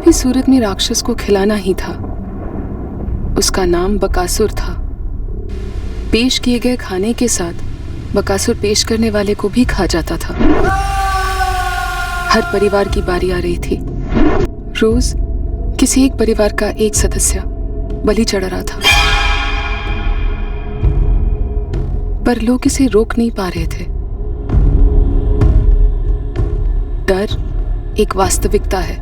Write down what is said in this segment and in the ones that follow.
भी सूरत में राक्षस को खिलाना ही था। उसका नाम बकासुर था। पेश किए गए खाने के साथ बकासुर पेश करने वाले को भी खा जाता था। हर परिवार की बारी आ रही थी। रोज किसी एक परिवार का एक सदस्य बलि चढ़ रहा था, पर लोग इसे रोक नहीं पा रहे थे। डर एक वास्तविकता है।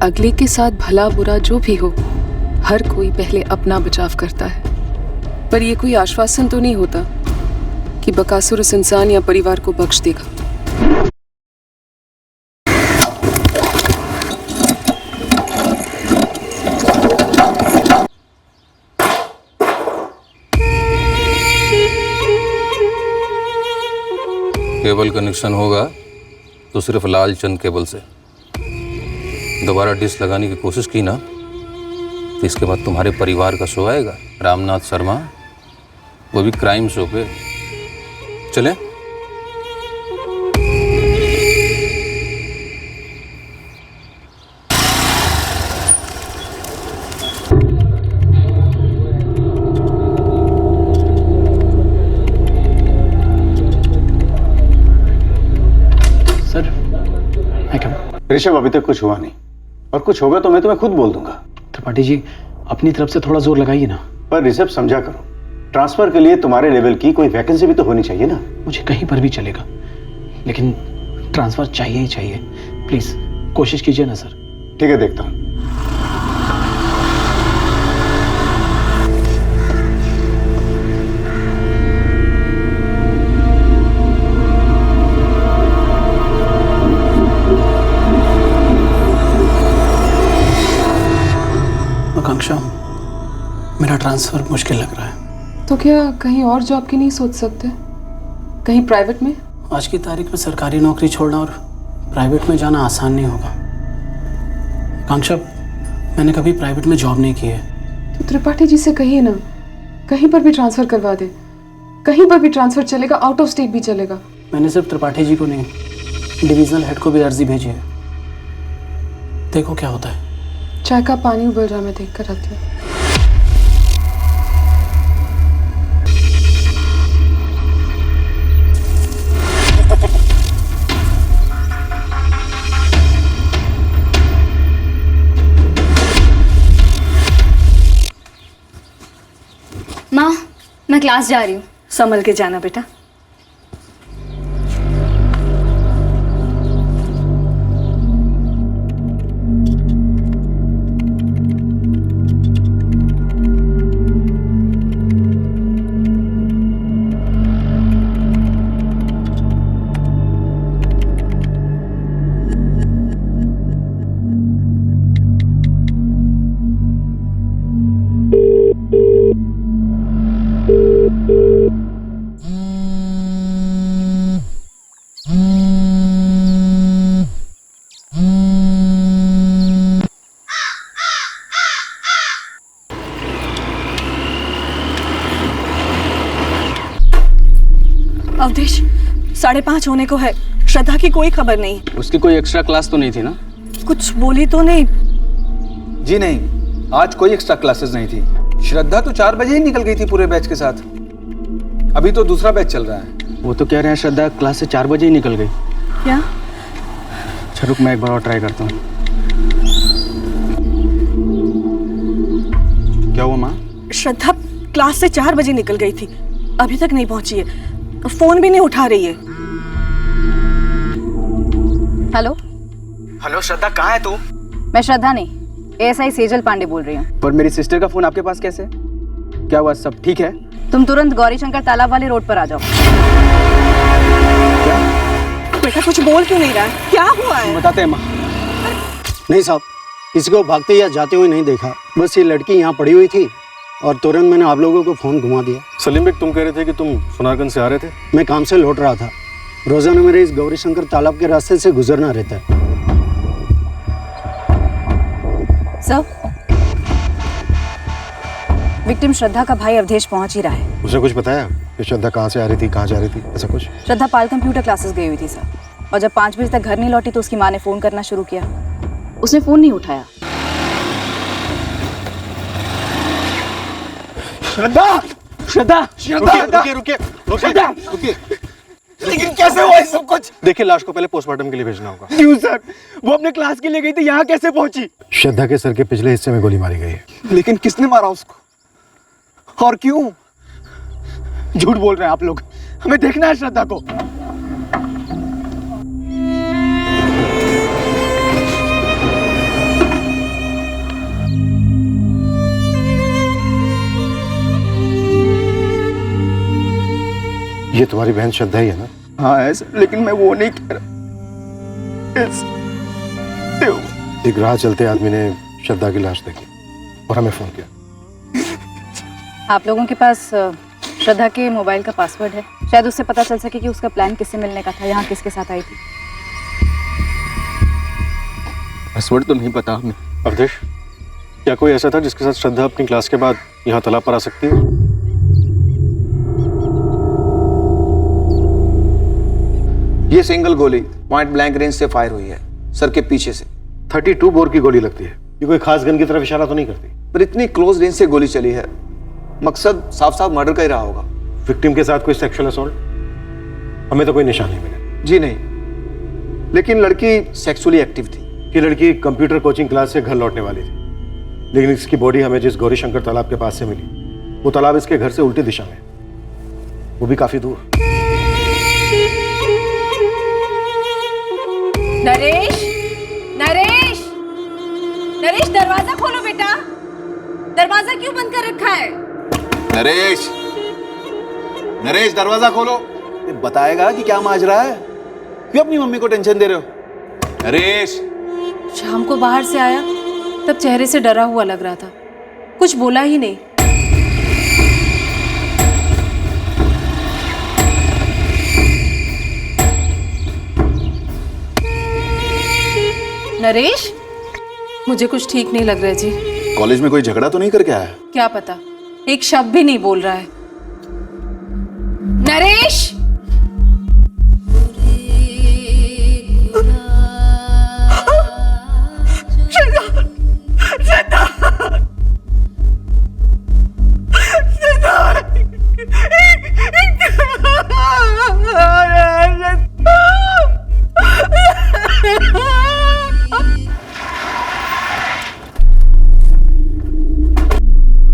अगले के साथ भला बुरा जो भी हो, हर कोई पहले अपना बचाव करता है। पर यह कोई आश्वासन तो नहीं होता कि बकासुर उस इंसान या परिवार को बख्श देगा। केबल कनेक्शन होगा तो सिर्फ लालचंद केबल से। दोबारा डिश लगाने की कोशिश की ना तो इसके बाद तुम्हारे परिवार का शो आएगा, रामनाथ शर्मा, वो भी क्राइम शो पे। चलें? ऋषभ, अभी तक कुछ हुआ नहीं, और कुछ होगा तो मैं तुम्हें खुद बोल दूंगा। त्रिपाठी जी, अपनी तरफ से थोड़ा जोर लगाइए ना। पर ऋषभ, समझा करो, ट्रांसफर के लिए तुम्हारे लेवल की कोई वैकेंसी भी तो होनी चाहिए ना। मुझे कहीं पर भी चलेगा, लेकिन ट्रांसफर चाहिए ही चाहिए। प्लीज कोशिश कीजिए ना सर। ठीक है, देखता हूं। आकांक्षा, मेरा ट्रांसफर मुश्किल लग रहा है। तो क्या कहीं और जॉब की नहीं सोच सकते? कहीं प्राइवेट में? आज की तारीख में सरकारी नौकरी छोड़ना और प्राइवेट में जाना आसान नहीं होगा। आकांक्षा, मैंने कभी प्राइवेट में जॉब नहीं की है। तो त्रिपाठी जी से कहिए ना, कहीं पर भी ट्रांसफर करवा दे। कहीं पर भी ट्रांसफर चलेगा, आउट ऑफ स्टेट भी चलेगा। मैंने सिर्फ त्रिपाठी जी को नहीं, डिविजनल हेड को भी अर्जी भेजी है। देखो क्या होता है। चाय का पानी उबल रहा, मैं देख कर आती हूँ। माँ, मैं क्लास जा रही हूँ। संभल के जाना बेटा। अवधेश, 5:30 होने को है। श्रद्धा की कोई खबर नहीं। उसकी कोई एक्स्ट्रा क्लास तो नहीं थी ना? कुछ बोली तो नहीं? जी नहीं, आज कोई एक्स्ट्रा क्लासेस नहीं थी। श्रद्धा तो 4 बजे ही निकल गई थी पूरे बैच के साथ। अभी तो दूसरा बैच चल रहा है। वो तो कह रहे हैं श्रद्धा क्लास से 4 बजे ही निकल गई। क्या? अच्छा रुक, मैं एक बार और ट्राई करता हूँ। क्या हुआ माँ? श्रद्धा क्लास से 4 बजे निकल गई थी, अभी तक नहीं पहुंची है। फोन भी नहीं उठा रही है। हेलो हेलो श्रद्धा, कहाँ है तू? मैं श्रद्धा नहीं, एएसआई सेजल पांडे बोल रही हूँ। पर मेरी सिस्टर का फोन आपके पास कैसे? क्या हुआ, सब ठीक है? तुम तुरंत गौरी शंकर तालाब वाले रोड पर आ जाओ। क्या? बेटा कुछ बोल क्यों नहीं रहा है? क्या हुआ है? बताते हैं माँ। नहीं साहब, किसी को भागते या जाते हुए नहीं देखा। बस ये लड़की यहाँ पड़ी हुई थी और तुरंत मैंने आप लोगों को फ़ोन घुमा दिया। सलीम बेग, तुम कह रहे थे कि तुम सुनारगंज से आ रहे थे? मैं काम से लौट रहा था। रोजाना मेरे इस गौरी शंकर तालाब के रास्ते से गुजरना रहता है। सर, विक्टिम श्रद्धा का भाई अवधेश पहुंच ही रहा है। उसने कुछ बताया कि श्रद्धा कहाँ से आ रही थी, कहाँ जा रही थी, ऐसा कुछ? श्रद्धा पाल कंप्यूटर क्लासेस गई हुई थी सर, और जब 5 बजे तक घर नहीं लौटी तो उसकी माँ ने फ़ोन करना शुरू किया। उसने फोन नहीं उठाया। श्रद्धा श्रद्धा श्रद्धा रुकिए रुकिए। लेकिन कैसे हुआ ये सब कुछ? देखिए, लाश को पहले पोस्टमार्टम के लिए भेजना होगा। क्यों सर? वो अपने क्लास के लिए गई थी, यहाँ कैसे पहुंची? श्रद्धा के सर के पिछले हिस्से में गोली मारी गई है। लेकिन किसने मारा उसको और क्यों? झूठ बोल रहे हैं आप लोग। हमें देखना है श्रद्धा को। ये तुम्हारी बहन श्रद्धा ही है ना? हाँ है सर, लेकिन मैं वो नहीं कह रहा। एक राह चलते आदमी ने श्रद्धा की लाश देखी और हमें फोन किया। आप लोगों के पास श्रद्धा के मोबाइल का पासवर्ड है, शायद उससे पता चल सके कि उसका प्लान किससे मिलने का था, यहाँ किसके साथ आई थी। पासवर्ड तो नहीं पता हमें। अवधेश, क्या कोई ऐसा था जिसके साथ श्रद्धा अपनी क्लास के बाद यहाँ तालाब पर आ सकती है? ये सिंगल गोली पॉइंट ब्लैंक रेंज से फायर हुई है, सर के पीछे से। 32 बोर की गोली लगती है। ये कोई खास गन की तरफ इशारा तो नहीं करती? पर इतनी क्लोज रेंज से गोली चली है, मकसद साफ साफ मर्डर का ही रहा होगा। विक्टिम के साथ कोई सेक्सुअल असॉल्ट? हमें तो कोई निशान नहीं मिला। जी नहीं, लेकिन लड़की सेक्सुअली एक्टिव थी। ये लड़की कंप्यूटर कोचिंग क्लास से घर लौटने वाली थी, लेकिन इसकी बॉडी हमें जिस गौरीशंकर तालाब के पास से मिली, वो तालाब इसके घर से उल्टी दिशा में, वो भी काफी दूर। नरेश, नरेश, नरेश, दरवाजा खोलो बेटा। दरवाजा क्यों बंद कर रखा है? नरेश, नरेश दरवाजा खोलो। बताएगा कि क्या माजरा है? क्यों अपनी मम्मी को टेंशन दे रहे हो? नरेश, शाम को बाहर से आया तब चेहरे से डरा हुआ लग रहा था, कुछ बोला ही नहीं। नरेश, मुझे कुछ ठीक नहीं लग रहा है जी। कॉलेज में कोई झगड़ा तो नहीं करके आया? क्या पता, एक शब्द भी नहीं बोल रहा है। नरेश,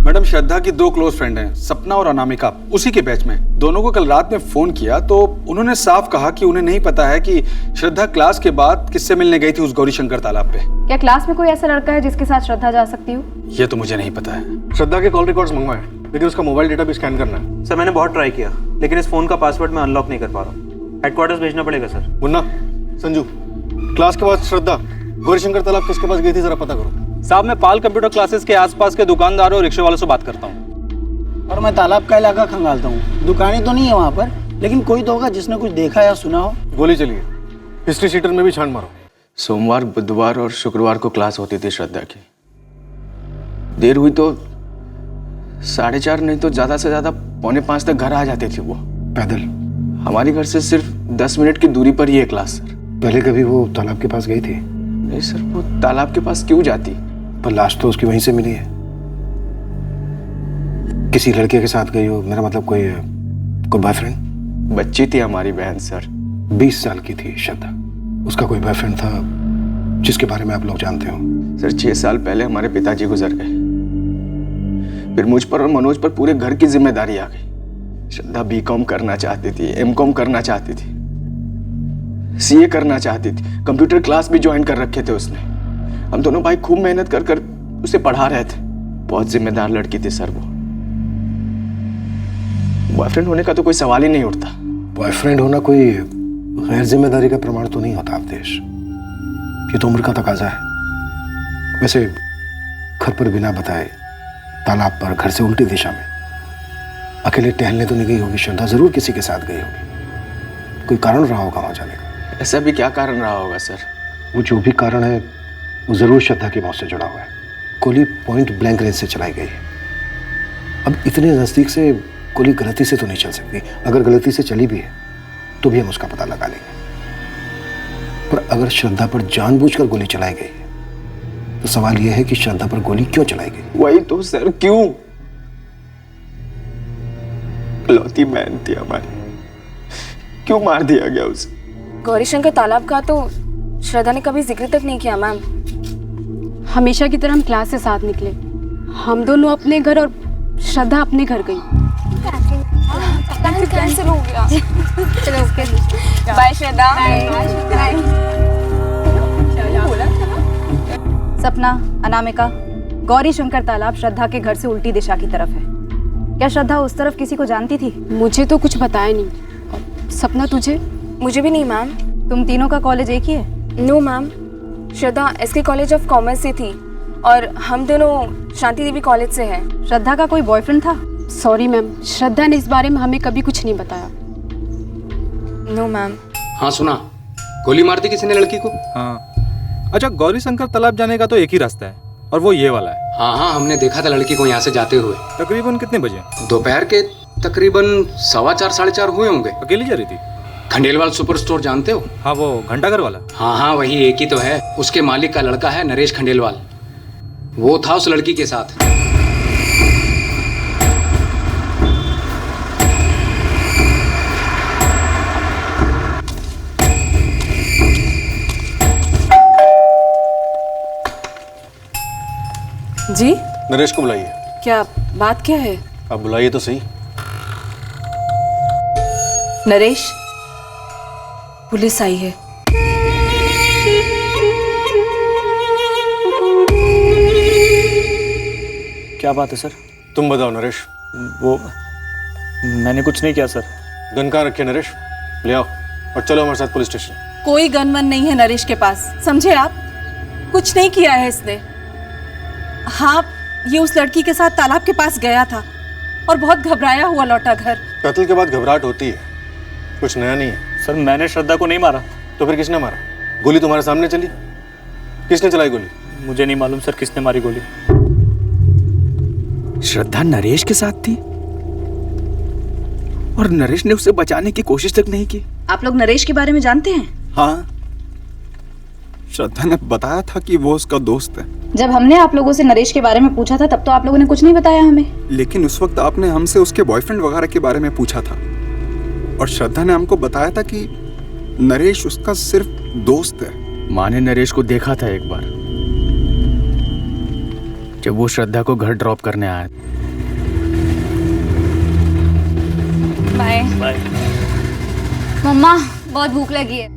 मैडम, श्रद्धा की 2 क्लोज फ्रेंड हैं, सपना और अनामिका, उसी के बैच में। दोनों को कल रात में फोन किया तो उन्होंने साफ कहा कि उन्हें नहीं पता है कि श्रद्धा क्लास के बाद किससे मिलने गई थी उस गौरीशंकर तालाब पे। क्या क्लास में कोई ऐसा लड़का है जिसके साथ श्रद्धा जा सकती हो? ये तो मुझे नहीं पता है। श्रद्धा के कॉल रिकॉर्ड्स मंगवाए, लेकिन उसका मोबाइल डेटा भी स्कैन करना है। सर मैंने बहुत ट्राई किया, लेकिन इस फोन का पासवर्ड मैं अनलॉक नहीं कर पा रहा हूँ। हेडक्वार्टर्स भेजना पड़ेगा सर। मुन्ना, संजू, क्लास के बाद श्रद्धा गौरीशंकर तालाब किसके पास गई थी, जरा पता करो। साहब, मैं पाल कंप्यूटर क्लासेस के आसपास के दुकानदारों और रिक्शे वालों से बात करता हूँ। और मैं तालाब का इलाका खंगालता हूँ। दुकानें तो नहीं है वहाँ पर, लेकिन कोई तो होगा जिसने कुछ देखा या सुना हो। गोली चली है, हिस्ट्री शीटर में भी छान मारो। सोमवार, बुधवार और शुक्रवार को क्लास होती थी श्रद्धा की। देर हुई तो 4:30 नहीं तो ज्यादा से ज्यादा 4:45 तक घर आ जाती थी वो पैदल। हमारे घर से सिर्फ 10 मिनट की दूरी पर ही है क्लास सर। पहले कभी वो तालाब के पास गई थी? नहीं सर, वो तालाब के पास क्यों जाती? पर लाश तो उसकी वहीं से मिली है। किसी लड़के के साथ गई हो, मेरा मतलब कोई बॉयफ्रेंड? बच्ची थी हमारी बहन सर, 20 साल की थी श्रद्धा। उसका कोई बॉयफ्रेंड था जिसके बारे में आप लोग जानते हो? सर 6 साल पहले हमारे पिताजी गुजर गए, फिर मुझ पर और मनोज पर पूरे घर की जिम्मेदारी आ गई। श्रद्धा B.Com करना चाहती थी, M.Com करना चाहती थी, CA करना चाहती थी, कंप्यूटर क्लास भी ज्वाइन कर रखे थे उसने। हम दोनों भाई खूब मेहनत कर कर उसे पढ़ा रहे थे। बहुत जिम्मेदार लड़की थी सर वो। बॉयफ्रेंड होने का तो कोई सवाल ही नहीं उठता। बॉयफ्रेंड होना कोई गैर जिम्मेदारी का प्रमाण तो नहीं होता अवधेश, ये तो उम्र का तकाजा है। वैसे घर पर बिना बताए तालाब पर घर से उल्टी दिशा में अकेले टहलने तो नहीं गई होगी श्रद्धा, जरूर किसी के साथ गई होगी। कोई कारण रहा होगा वहां जाने का। ऐसा भी क्या कारण रहा होगा सर? वो जो भी कारण है वो जरूर श्रद्धा की मौत से जुड़ा हुआ है। गोली पॉइंट ब्लैंक रेंज से चलाई गई है। अब इतने नजदीक से गोली गलती से तो नहीं चल सकती। अगर गलती से चली भी है तो भी हम उसका पता लगा लेंगे, पर अगर श्रद्धा पर जानबूझकर गोली चलाई गई है तो सवाल यह है कि श्रद्धा पर गोली क्यों चलाई गई? वही तो सर, क्यों? इकलौती बहन थी हमारी, क्यों मार दिया गया उसे? गौरीशंकर तालाब का तो श्रद्धा ने कभी जिक्र तक नहीं किया मैम। हमेशा की तरह हम क्लास से साथ निकले, हम दोनों अपने घर और श्रद्धा अपने घर गई। कैंसिल हो गया। चलो ओके, बाय श्रद्धा। सपना, अनामिका, गौरीशंकर तालाब श्रद्धा के घर से उल्टी दिशा की तरफ है। क्या श्रद्धा उस तरफ किसी को जानती थी? मुझे तो कुछ बताया नहीं। सपना तुझे? मुझे भी नहीं मैम। तुम तीनों का कॉलेज एक ही है? No ma'am, Shraddha SK College of Commerce से थी और हम दोनों शांति देवी कॉलेज से हैं। श्रद्धा का कोई बॉयफ्रेंड था? सॉरी मैम, श्रद्धा ने इस बारे में हमें कभी कुछ नहीं बताया। No ma'am. हाँ सुना, गोली मार दी किसी ने लड़की को। हाँ, अच्छा गौरीशंकर तालाब जाने का तो एक ही रास्ता है और वो ये वाला है। हाँ हाँ, हमने देखा था लड़की को यहाँ से जाते हुए। तकरीबन कितने बजे? दोपहर के तकरीबन 4:15 साढ़े 4 हुए होंगे। अकेली जा रही थी? खंडेलवाल सुपर स्टोर जानते हो? हाँ, वो घंटाघर वाला। हाँ हाँ, वही एक ही तो है। उसके मालिक का लड़का है नरेश खंडेलवाल, वो था उस लड़की के साथ। जी? नरेश को बुलाइए। क्या बात क्या है? आप बुलाइए तो सही। नरेश, पुलिस आई है। क्या बात है सर? तुम बताओ नरेश। वो मैंने कुछ नहीं किया सर। गन कहाँ रखे नरेश? ले आओ और चलो हमारे साथ पुलिस स्टेशन। कोई गनवन नहीं है नरेश के पास, समझे आप? कुछ नहीं किया है इसने। हाँ, ये उस लड़की के साथ तालाब के पास गया था और बहुत घबराया हुआ लौटा घर। कत्ल के बाद घबराहट होती है, कुछ नया नहीं है। सर मैंने श्रद्धा को नहीं मारा। तो फिर किसने मारा? गोली तुम्हारे सामने चली, किसने चलाई गोली? मुझे नहीं मालूम सर किसने मारी गोली। श्रद्धा नरेश के साथ थी और नरेश ने उसे बचाने की कोशिश तक नहीं की। आप लोग नरेश के बारे में जानते हैं? हाँ, श्रद्धा ने बताया था कि वो उसका दोस्त है। जब हमने आप लोगों से नरेश के बारे में पूछा था तब तो आप लोगों ने कुछ नहीं बताया हमें। लेकिन उस वक्त आपने हमसे उसके बॉयफ्रेंड वगैरह के बारे में पूछा था और श्रद्धा ने हमको बताया था कि नरेश उसका सिर्फ दोस्त है। माँ ने नरेश को देखा था एक बार जब वो श्रद्धा को घर ड्रॉप करने आया। Bye bye. मम्मा, बहुत भूख लगी है।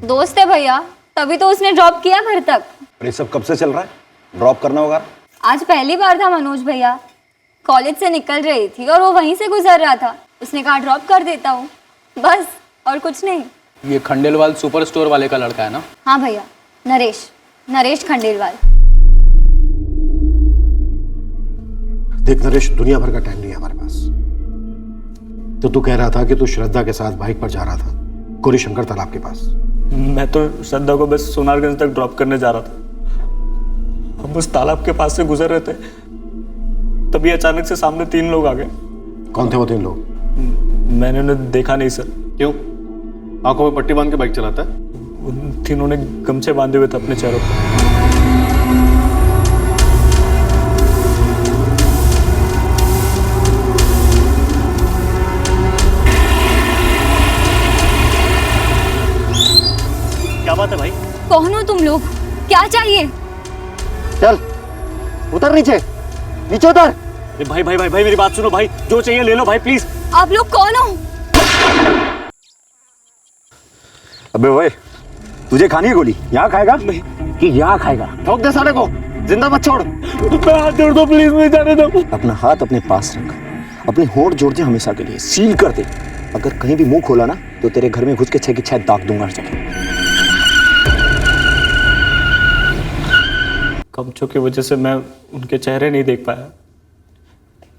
दोस्त है भैया, तभी तो उसने ड्रॉप किया घर तक। ये सब कब से चल रहा है, ड्रॉप करना होगा? आज पहली बार था मनोज भैया। कॉलेज से निकल रही थी और वो वहीं से गुजर रहा था। उसने कहा ड्रॉप कर देता हूँ, बस और कुछ नहीं। ये खंडेलवाल सुपर स्टोर वाले का लड़का है ना? हाँ भैया, नरेश खंडेलवाल। देख नरेश, दुनिया भर का टाइम नहीं है हमारे पास। तो तू कह रहा था कि तू श्रद्धा के साथ बाइक पर जा रहा था गौरीशंकर तालाब के पास। मैं तो श्रद्धा को बस सोनारगंज तक ड्रॉप करने जा रहा था। हम उस तालाब के पास से गुजर रहे थे, तभी अचानक से सामने 3 लोग आ गए। कौन थे वो 3 लोग? मैंने उन्हें देखा नहीं सर। क्यों? आंखों में पट्टी बांध के बाइक चलाता है? उन तीनों ने गमछे बांधे हुए थे अपने चेहरों पर। क्या बात है भाई? कौन हो तुम लोग? क्या चाहिए? चल उतर, नीचे उतर। भाई भाई भाई भाई मेरी बात सुनो भाई, जो चाहिए ले लो भाई प्लीज। आप लोग कौन हो? अबे ओए, तुझे खानी है गोली? यहाँ खाएगा कि यहाँ खाएगा? ठोक दे साले को, जिंदा मत छोड़। हाथ जोड़ दो प्लीज, मुझे जाने दो। अपना हाथ अपने पास रख, अपने होंठ जोड़ दे हमेशा के लिए, सील कर दे। अगर कहीं भी मुंह खोला ना तो तेरे घर में घुस के 6 की 6 दाग दूंगा हर जगह। कमचों की वजह से मैं उनके चेहरे नहीं देख पाया।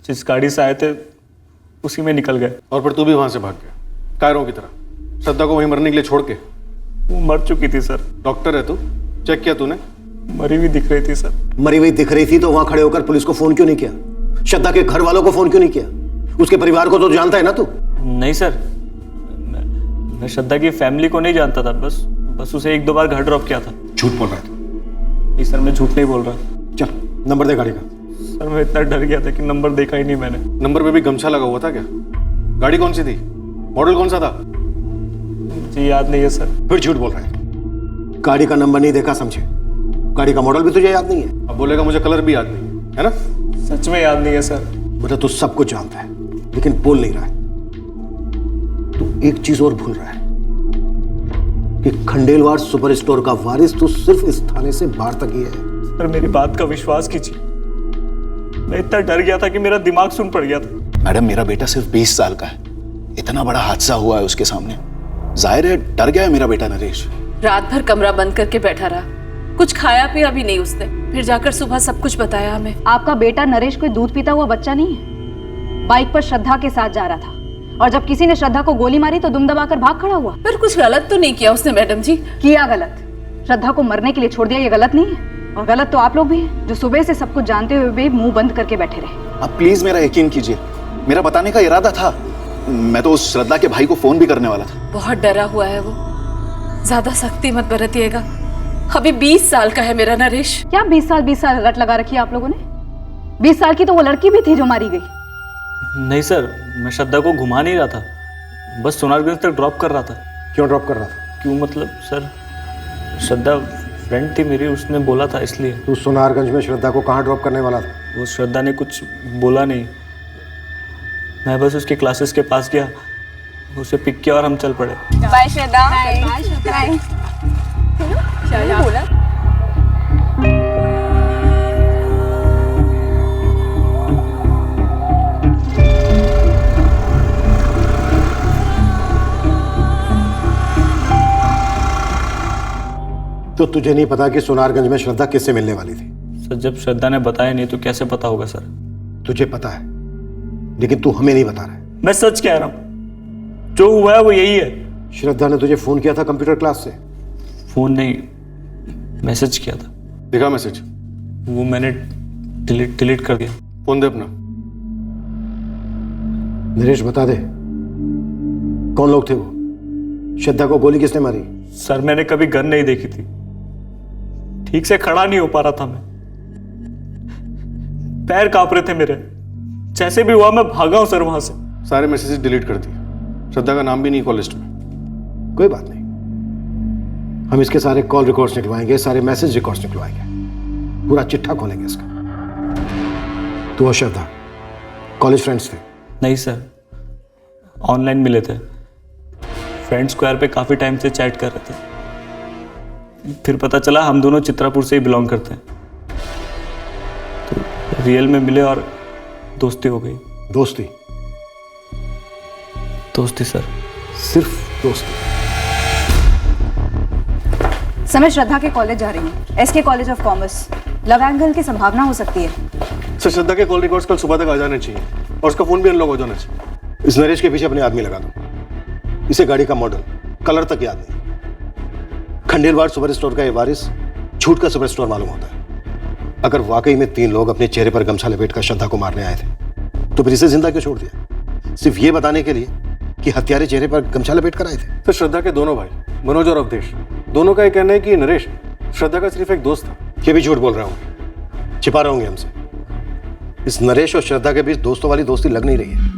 जिस गाड़ी से आए थे उसी में निकल गए। और फिर तू भी वहां से भाग गया कायरों की तरह, श्रद्धा को वहीं मरने के लिए छोड़ के? वो मर चुकी थी सर। डॉक्टर है तू, चेक किया तूने? मरी हुई दिख रही थी सर। मरी हुई दिख रही थी तो वहां खड़े होकर पुलिस को फोन क्यों नहीं किया? श्रद्धा के घर वालों को फोन क्यों नहीं किया? उसके परिवार को तो जानता है ना तू? नहीं सर, मैं श्रद्धा की फैमिली को नहीं जानता था। बस उसे 1-2 बार घर ड्रॉप किया था। झूठ बोल रहा है तू। नहीं सर, मैं झूठ नहीं बोल रहा। चल नंबर दे गाड़ी का। सर मैं इतना डर गया था कि नंबर देखा ही नहीं मैंने। नंबर पे भी गमछा लगा हुआ था क्या? गाड़ी कौन सी थी? मॉडल कौन सा था? जी याद नहीं है सर। फिर झूठ बोल रहा है। गाड़ी का नंबर नहीं देखा समझे, गाड़ी का मॉडल भी तुझे याद नहीं है। अब बोलेगा मुझे कलर भी याद नहीं है ना? सच में याद नहीं है सर। बेटा तू सब कुछ जानता है लेकिन बोल नहीं रहा है। तू एक चीज और भूल रहा है कि खंडेलवाल सुपर स्टोर का वारिस तू सिर्फ इस थाने से बाहर तक ही है। सर मेरी बात का विश्वास कीजिए, मैं इतना डर गया था कि मेरा दिमाग सुन पड़ गया था। मैडम मेरा बेटा सिर्फ 20 साल का है, इतना बड़ा हादसा हुआ है उसके सामने, जाहिर है डर गया है मेरा बेटा नरेश। रात भर कमरा बंद करके बैठा रहा, कुछ खाया पिया भी नहीं उसने, फिर जाकर सुबह सब कुछ बताया हमें। आपका बेटा नरेश कोई दूध पीता हुआ बच्चा नहीं है। बाइक पर श्रद्धा के साथ जा रहा था और जब किसी ने श्रद्धा को गोली मारी तो दुम दबाकर भाग खड़ा हुआ। पर कुछ गलत तो नहीं किया उसने मैडम जी? किया गलत, श्रद्धा को मरने के लिए छोड़ दिया, ये गलत नहीं है। और गलत तो आप लोग भी हैं जो सुबह से सब कुछ जानते हुए भी मुंह बंद करके बैठे रहे। आप प्लीज मेरा यकीन कीजिए, मेरा बताने का इरादा था। मैं तो उस श्रद्धा के भाई को फोन भी करने वाला था। बहुत डरा हुआ है वो, ज्यादा सख्ती मत बरतिएगा। अभी 20 साल का है मेरा नरेश। क्या 20 साल रट लगा रखी है आप लोगों ने? 20 साल की तो वो लड़की भी थी जो मारी गई। नहीं सर, मैं श्रद्धा को घुमा नहीं रहा था, बस सोनारगंज तक ड्रॉप कर रहा था। क्यों ड्रॉप कर रहा था? क्यों मतलब सर, श्रद्धा फ्रेंड थी मेरी, उसने बोला था इसलिए। तू सोनारगंज में श्रद्धा को कहाँ ड्रॉप करने वाला था? वो श्रद्धा ने कुछ बोला नहीं, मैं बस उसके क्लासेस के पास गया, उसे पिक किया और हम चल पड़े। बाय श्रद्धा। बाय श्रद्धा। बोला तो तुझे नहीं पता कि सोनारगंज में श्रद्धा किससे मिलने वाली थी? सर जब श्रद्धा ने बताया नहीं तो कैसे पता होगा सर? तुझे पता है लेकिन तू हमें नहीं बता रहा है। मैं सच कह रहा हूं, जो हुआ है वो यही है। श्रद्धा ने तुझे फोन किया था कंप्यूटर क्लास से? फोन नहीं, मैसेज किया था। दिखा मैसेज? वो मैंने डिलीट कर दिया। फोन दे अपना। नरेश बता दे कौन लोग थे वो? श्रद्धा को गोली किसने मारी? सर मैंने कभी गन नहीं देखी थी, ठीक से खड़ा नहीं हो पा रहा था मैं, पैर कांप रहे थे मेरे, जैसे भी हुआ मैं भागा हूं सर वहां से। सारे मैसेजेस डिलीट कर दिए, श्रद्धा का नाम भी नहीं कॉल लिस्ट में। कोई बात नहीं, हम इसके सारे कॉल रिकॉर्ड्स निकलवाएंगे, सारे मैसेज रिकॉर्ड्स निकलवाएंगे, पूरा चिट्ठा खोलेंगे इसका। तू और श्रद्धा कॉलेज फ्रेंड्स थे? नहीं सर, ऑनलाइन मिले थे, फ्रेंड स्क्वायर पे काफी टाइम से चैट कर रहे थे, फिर पता चला हम दोनों चित्रापुर से ही बिलोंग करते हैं, तो रियल में मिले और दोस्ती हो गई। दोस्ती? दोस्ती सर, सिर्फ दोस्ती? समय श्रद्धा के कॉलेज जा रही हूँ, SK College of Commerce. Love angle की संभावना हो सकती है। सर श्रद्धा के कॉल रिकॉर्ड्स कल सुबह तक आ जाने चाहिए और उसका फोन भी अनलॉक हो जाना चाहिए। इस नरेश के पीछे अपने आदमी लगा दो, इसे गाड़ी का मॉडल कलर तक याद नहीं। खंडेलवाल सुपर स्टोर का ये वारिस झूठ का सुपर स्टोर मालूम होता है। अगर वाकई में 3 लोग अपने चेहरे पर गमछा लपेटकर श्रद्धा को मारने आए थे तो फिर इसे जिंदा क्यों छोड़ दिया? सिर्फ ये बताने के लिए कि हत्यारे चेहरे पर गमछा लपेट कर आए थे। तो श्रद्धा के दोनों भाई मनोज और अवधेश, दोनों का ये कहना है कि नरेश श्रद्धा का सिर्फ एक दोस्त था। ये भी झूठ बोल रहा हूँ, छिपा रहे होंगे हमसे। इस नरेश और श्रद्धा के बीच दोस्तों वाली दोस्ती लग नहीं रही है।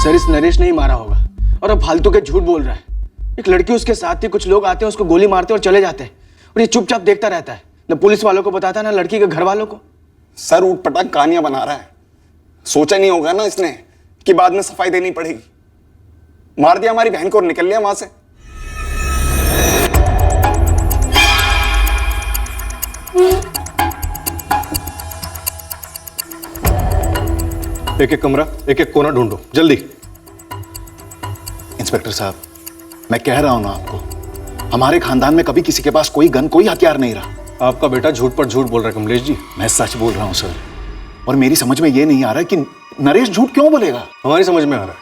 सर इस नरेश ने ही मारा होगा और अब फालतू के झूठ बोल रहा है। एक लड़की उसके साथ थी, कुछ लोग आते हैं उसको गोली मारते और चले जाते हैं और ये चुपचाप देखता रहता है, न पुलिस वालों को बताता ना लड़की के घर वालों को। सर ऊटपटांग कहानियां बना रहा है, सोचा नहीं होगा ना इसने कि बाद में सफाई देनी पड़ेगी। मार दिया हमारी बहन को और निकल लिया वहां से। एक एक कमरा, एक एक कोना ढूंढो जल्दी। इंस्पेक्टर साहब, मैं कह रहा हूं ना आपको, हमारे खानदान में कभी किसी के पास कोई गन, कोई हथियार नहीं रहा। आपका बेटा झूठ पर झूठ बोल रहा है कमलेश जी। मैं सच बोल रहा हूं सर, और मेरी समझ में यह नहीं आ रहा कि नरेश झूठ क्यों बोलेगा। हमारी समझ में आ रहा है।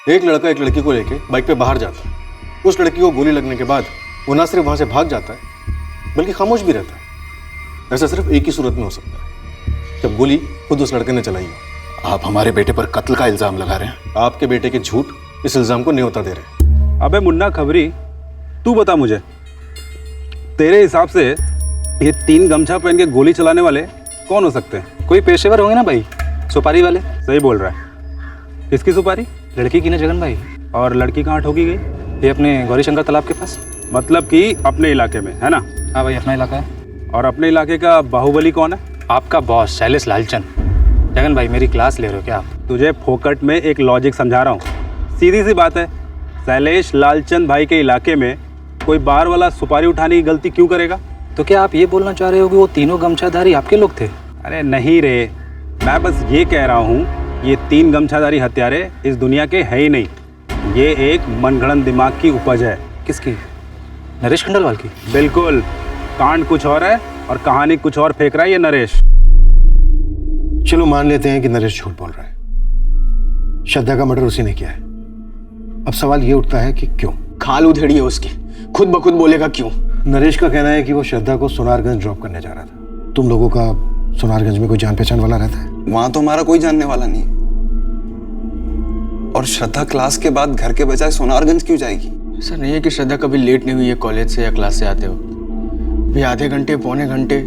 एक लड़का एक लड़की को लेके बाइक पे बाहर जाता है। उस लड़की को गोली लगने के बाद वो ना सिर्फ वहां से भाग जाता है बल्कि खामोश भी रहता है। ऐसा सिर्फ एक ही सूरत में हो सकता है, जब गोली खुद उस लड़के ने चलाई हो। आप हमारे बेटे पर कत्ल का इल्जाम लगा रहे हैं। आपके बेटे के झूठ इस इल्जाम को न्योता दे रहे हैं। अबे मुन्ना खबरी, तू बता मुझे, तेरे हिसाब से ये 3 गमछा पहन के गोली चलाने वाले कौन हो सकते हैं? कोई पेशेवर होंगे ना भाई, सुपारी वाले। सही बोल रहा है। किसकी सुपारी? लड़की की ना जगन भाई। और लड़की कहाँ ठोकी गई? ये अपने गौरीशंकर तालाब के पास। मतलब कि अपने इलाके में, है ना? हाँ भाई, अपना इलाका है। और अपने इलाके का बाहुबली कौन है? आपका बॉस शैलेश लालचंद। जगन भाई, मेरी क्लास ले रहे हो क्या आप? तुझे फोकट में एक लॉजिक समझा रहा हूँ। सीधी सी बात है, शैलेश लालचंद भाई के इलाके में कोई बाहर वाला सुपारी उठाने की गलती क्यों करेगा? तो क्या आप ये बोलना चाह रहे हो कि वो तीनों गमछाधारी आपके लोग थे? अरे नहीं रे, मैं बस ये कह रहा हूँ, ये 3 गमछाधारी हत्यारे इस दुनिया के है ही नहीं। ये एक मनगढ़ंत दिमाग की उपज है। किसकी? नरेश खंडेलवाल की? बिल्कुल। कांड कुछ और है और कहानी कुछ और फेंक रहा है ये नरेश। चलो मान लेते हैं कि नरेश झूठ बोल रहा है, श्रद्धा का मर्डर उसी ने किया है। अब सवाल ये उठता है कि क्यों? खाल उधेड़ी है उसकी, खुद ब खुद बोलेगा क्यों। नरेश का कहना है कि वो श्रद्धा को सोनारगंज ड्रॉप करने जा रहा था। तुम लोगों का सोनारगंज में कोई जान पहचान वाला रहता है? वहां तो हमारा कोई जानने वाला नहीं। और श्रद्धा क्लास के बाद घर के बजाय सोनारगंज क्यों जाएगी? सर, नहीं है कि श्रद्धा कभी लेट नहीं हुई है कॉलेज से या क्लास से आते हो। भी आधे घंटे पौने घंटे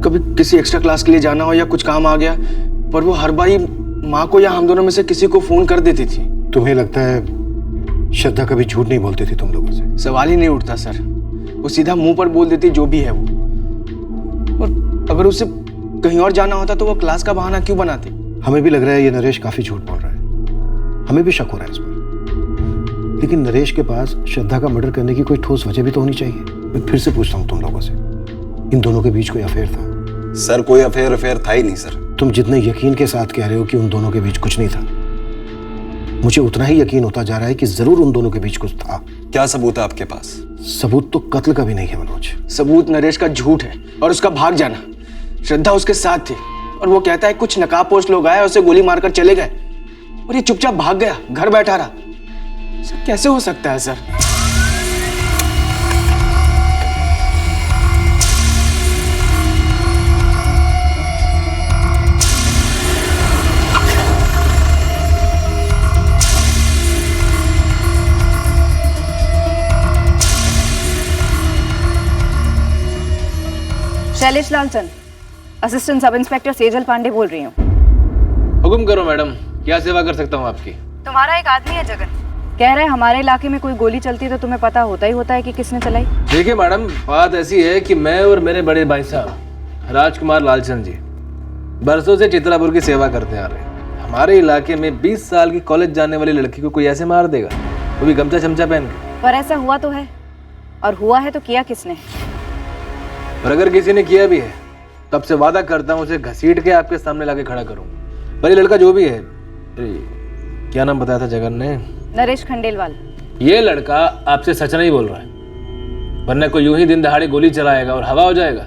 कभी किसी एक्स्ट्रा क्लास के लिए जाना हो या कुछ काम आ गया, पर वो हर बार ही माँ को या हम दोनों में से किसी को फोन कर देती थी। तुम्हें लगता है श्रद्धा कभी झूठ नहीं बोलती थी तुम लोगों से? सवाल ही नहीं उठता सर, वो सीधा मुंह पर बोल देती जो भी है वो। और अगर उसे कहीं और जाना होता तो वो क्लास का बहाना क्यों बनाती? हमें भी लग रहा है ये नरेश काफी झूठ बोल रहा है। हमें भी शक हो रहा है इस पर। लेकिन नरेश के पास श्रद्धा का मर्डर करने की कोई ठोस वजह भी तो होनी चाहिए। मैं फिर से पूछता हूँ तुम लोगों से, इन दोनों के बीच कोई अफेयर था? सर, कोई अफेयर था ही नहीं सर। तुम जितने यकीन के साथ कह रहे हो कि उन दोनों के बीच कुछ नहीं था, मुझे उतना ही यकीन होता जा रहा है कि जरूर उन दोनों के बीच कुछ था। क्या सबूत है आपके पास? सबूत तो कत्ल का भी नहीं है मनोज। सबूत नरेश का झूठ है और उसका भाग जाना। श्रद्धा उसके साथ थी और वो कहता है कुछ नकाबपोश लोग आए, उसे गोली मारकर चले गए और ये चुपचाप भाग गया, घर बैठा रहा। सर, कैसे हो सकता है sir? Shailesh Lalchand, assistant sub inspector Sejal Pandey बोल रही हूँ। हुक्म करो मैडम, क्या सेवा कर सकता हूँ आपकी? तुम्हारा एक आदमी है जगन, कह रहा है हमारे इलाके में कोई गोली चलती तो तुम्हें पता होता ही होता है कि किसने चलाई। देखिए मैडम, बात ऐसी है कि मैं और मेरे बड़े भाई साहब राजकुमार लालचंद जी बरसों से चित्रापुर की सेवा करते आ रहे हैं। हमारे इलाके में 20 साल की कॉलेज जाने वाली लड़की को कोई ऐसे मार देगा, वो भी गमछा चमचा पहन के? पर ऐसा हुआ तो है, और हुआ है तो किया किसने? और अगर किसी ने किया भी है, तब से वादा करता हूँ उसे घसीट के आपके सामने लाके खड़ा करूँ। पर ये लड़का जो भी है, क्या नाम बताया था जगन ने? नरेश खंडेलवाल। ये लड़का आपसे सच नहीं बोल रहा है, वरना कोई यूं ही दिन दहाड़े गोली चलाएगा और हवा हो जाएगा?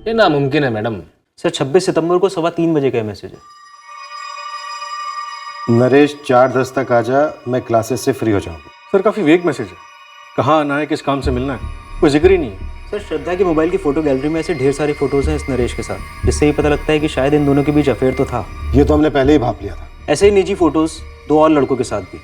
ये नामुमकिन है मैडम। सर, 26 सितंबर को 3:15 बजे का मैसेज है। नरेश 4:10 तक आ जा, मैं क्लासेस से फ्री हो जाऊंगा। सर, काफी वेग मैसेज है। कहाँ आना है, किस काम से मिलना है, कोई जिक्र ही नहीं है। सर, श्रद्धा की मोबाइल की फोटो गैलरी में ऐसे ढेर सारी फोटोज हैं इस नरेश के साथ, जिससे ये पता लगता है कि शायद इन दोनों के बीच अफेयर तो था। ये तो हमने पहले ही भाप लिया था। ऐसे ही निजी फोटोज 2 और लड़कों के साथ भी।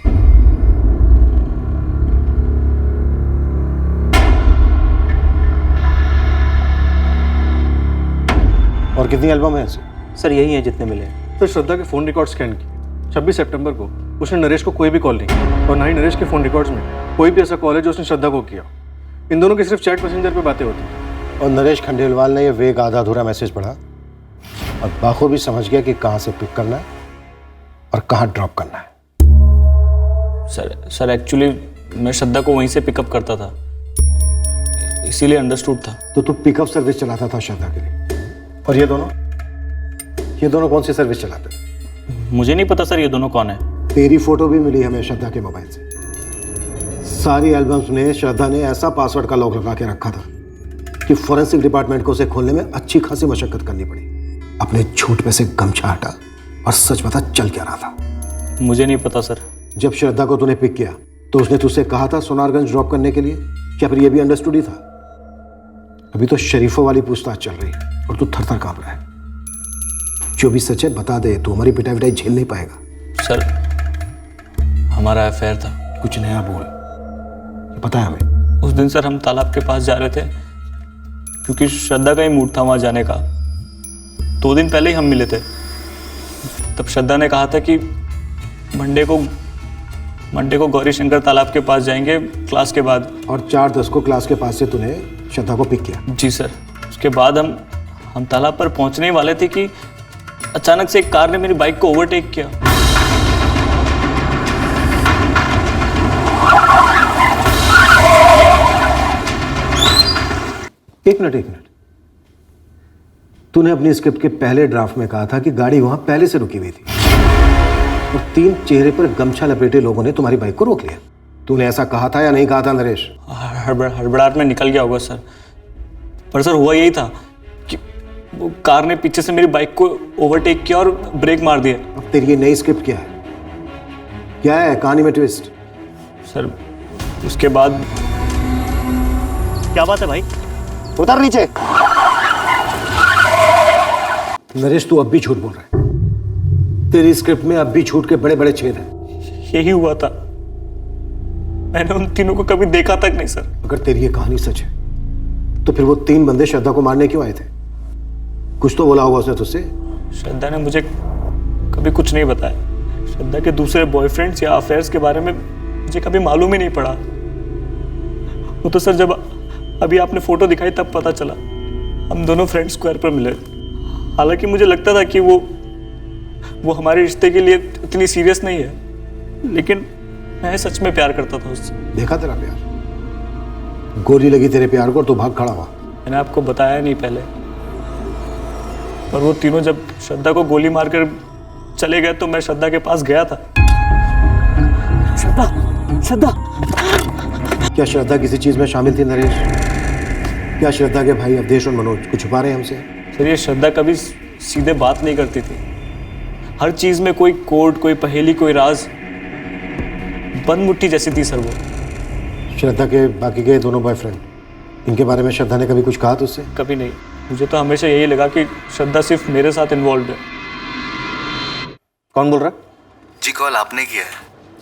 और कितनी एल्बम है ऐसे? सर, यही है जितने मिले। तो श्रद्धा के फोन रिकॉर्ड स्कैन किए। 26 सितंबर को उसने नरेश को कोई भी कॉल नहीं की और ना ही नरेश के फोन रिकॉर्ड्स में कोई भी ऐसा कॉल है जो उसने श्रद्धा को किया। इन दोनों की सिर्फ चैट मैसेंजर पे बातें होती थी। और नरेश खंडेलवाल ने ये वेग आधा अधूरा मैसेज पढ़ा और बाखूबी समझ गया कि कहाँ से पिक करना है और कहाँ ड्रॉप करना है। सर एक्चुअली मैं श्रद्धा को वहीं से पिकअप करता था, इसीलिए अंडरस्टूड था। तो तू पिकअप सर्विस चलाता था श्रद्धा के लिए? और ये दोनों कौन सी सर्विस चलाते थे? मुझे नहीं पता सर ये दोनों कौन है। तेरी फोटो भी मिली हमें श्रद्धा के मोबाइल से। सारी एल्बम्स में श्रद्धा ने ऐसा पासवर्ड का लॉक लगा के रखा था कि फॉरेंसिक डिपार्टमेंट को उसे खोलने में अच्छी खासी मशक्कत करनी पड़ी। अपने झूठ पे से गमछा हटा और सच बता चल क्या रहा था। मुझे नहीं पता सर। जब श्रद्धा को तूने पिक किया तो उसने तुझसे कहा था सोनारगंज ड्रॉप करने के लिए, क्या फिर ये भी अंडरस्टूड ही था? अभी तो शरीफों वाली पूछताछ चल रही है और तू थर-थर कांप रहा है। जो भी सच है बता दे, तू हमारी पिटाई झेल नहीं पाएगा। सर हमारा अफेयर था। कुछ नया बोल, ये पता है हमें। उस दिन सर हम तालाब के पास जा रहे थे क्योंकि श्रद्धा का ही मूड था वहां जाने का। 2 दिन पहले ही हम मिले थे। तब श्रद्धा ने कहा था कि मंडे को गौरी शंकर तालाब के पास जाएंगे क्लास के बाद। और 4:10 को क्लास के पास से तूने श्रद्धा को पिक किया? जी सर। उसके बाद हम तालाब पर पहुंचने ही वाले थे कि अचानक से एक कार ने मेरी बाइक को ओवरटेक किया। एक मिनट। तूने अपनी स्क्रिप्ट के पहले ड्राफ्ट में कहा था कि गाड़ी वहां पहले से रुकी हुई थी और 3 चेहरे पर गमछा लपेटे लोगों ने तुम्हारी बाइक को रोक लिया। तूने ऐसा कहा था या नहीं कहा था नरेश? हड़बड़ाहट में निकल गया होगा सर। पर सर हुआ यही था कि वो कार ने पीछे से मेरी बाइक को ओवरटेक किया और ब्रेक मार दिया। अब तेरी ये नई स्क्रिप्ट क्या है? क्या है कहानी में ट्विस्ट? सर उसके बाद क्या बात है भाई? उतर नीचे। नरेश तू अब भी झूठ बोल रहा है। तेरी स्क्रिप्ट में अब भी झूठ के बड़े बड़े छेद हैं। यही हुआ था। मैंने उन तीनों को कभी देखा तक नहीं सर। अगर तेरी ये कहानी सच है तो फिर वो 3 बंदे श्रद्धा को मारने क्यों आए थे? कुछ तो बोला होगा उसने तुझसे। श्रद्धा ने मुझे कभी कुछ नहीं बताया। श्रद्धा के दूसरे बॉयफ्रेंड्स या अफेयर्स के बारे में मुझे कभी मालूम ही नहीं पड़ा। वो तो सर जब अभी आपने फोटो दिखाई तब पता चला। हम दोनों फ्रेंड स्क्वायर पर मिले। हालांकि मुझे लगता था कि वो हमारे रिश्ते के लिए इतनी सीरियस नहीं है, लेकिन मैं सच में प्यार करता था उससे। देखा तेरा प्यार, गोली लगी तेरे प्यार को और तू भाग खड़ा हुआ। मैंने आपको बताया नहीं पहले, पर वो तीनों जब श्रद्धा को गोली मारकर चले गए तो मैं श्रद्धा के पास गया था। श्रद्धा क्या श्रद्धा किसी चीज में शामिल थी नरेश? क्या श्रद्धा के भाई अवधेश और मनोज कुछ छुपा रहे हैं हमसे? सर ये श्रद्धा कभी सीधे बात नहीं करती थी। हर चीज में कोई कोड, कोई पहेली, कोई राज। बंद मुट्ठी जैसी थी सर वो। श्रद्धा के बाकी के दोनों बॉयफ्रेंड, इनके बारे में श्रद्धा ने कभी कुछ कहा तुझसे? कभी नहीं। मुझे तो हमेशा यही लगा कि श्रद्धा सिर्फ मेरे साथ इन्वॉल्व है। कौन बोल रहा है? जी कॉल आपने किया है।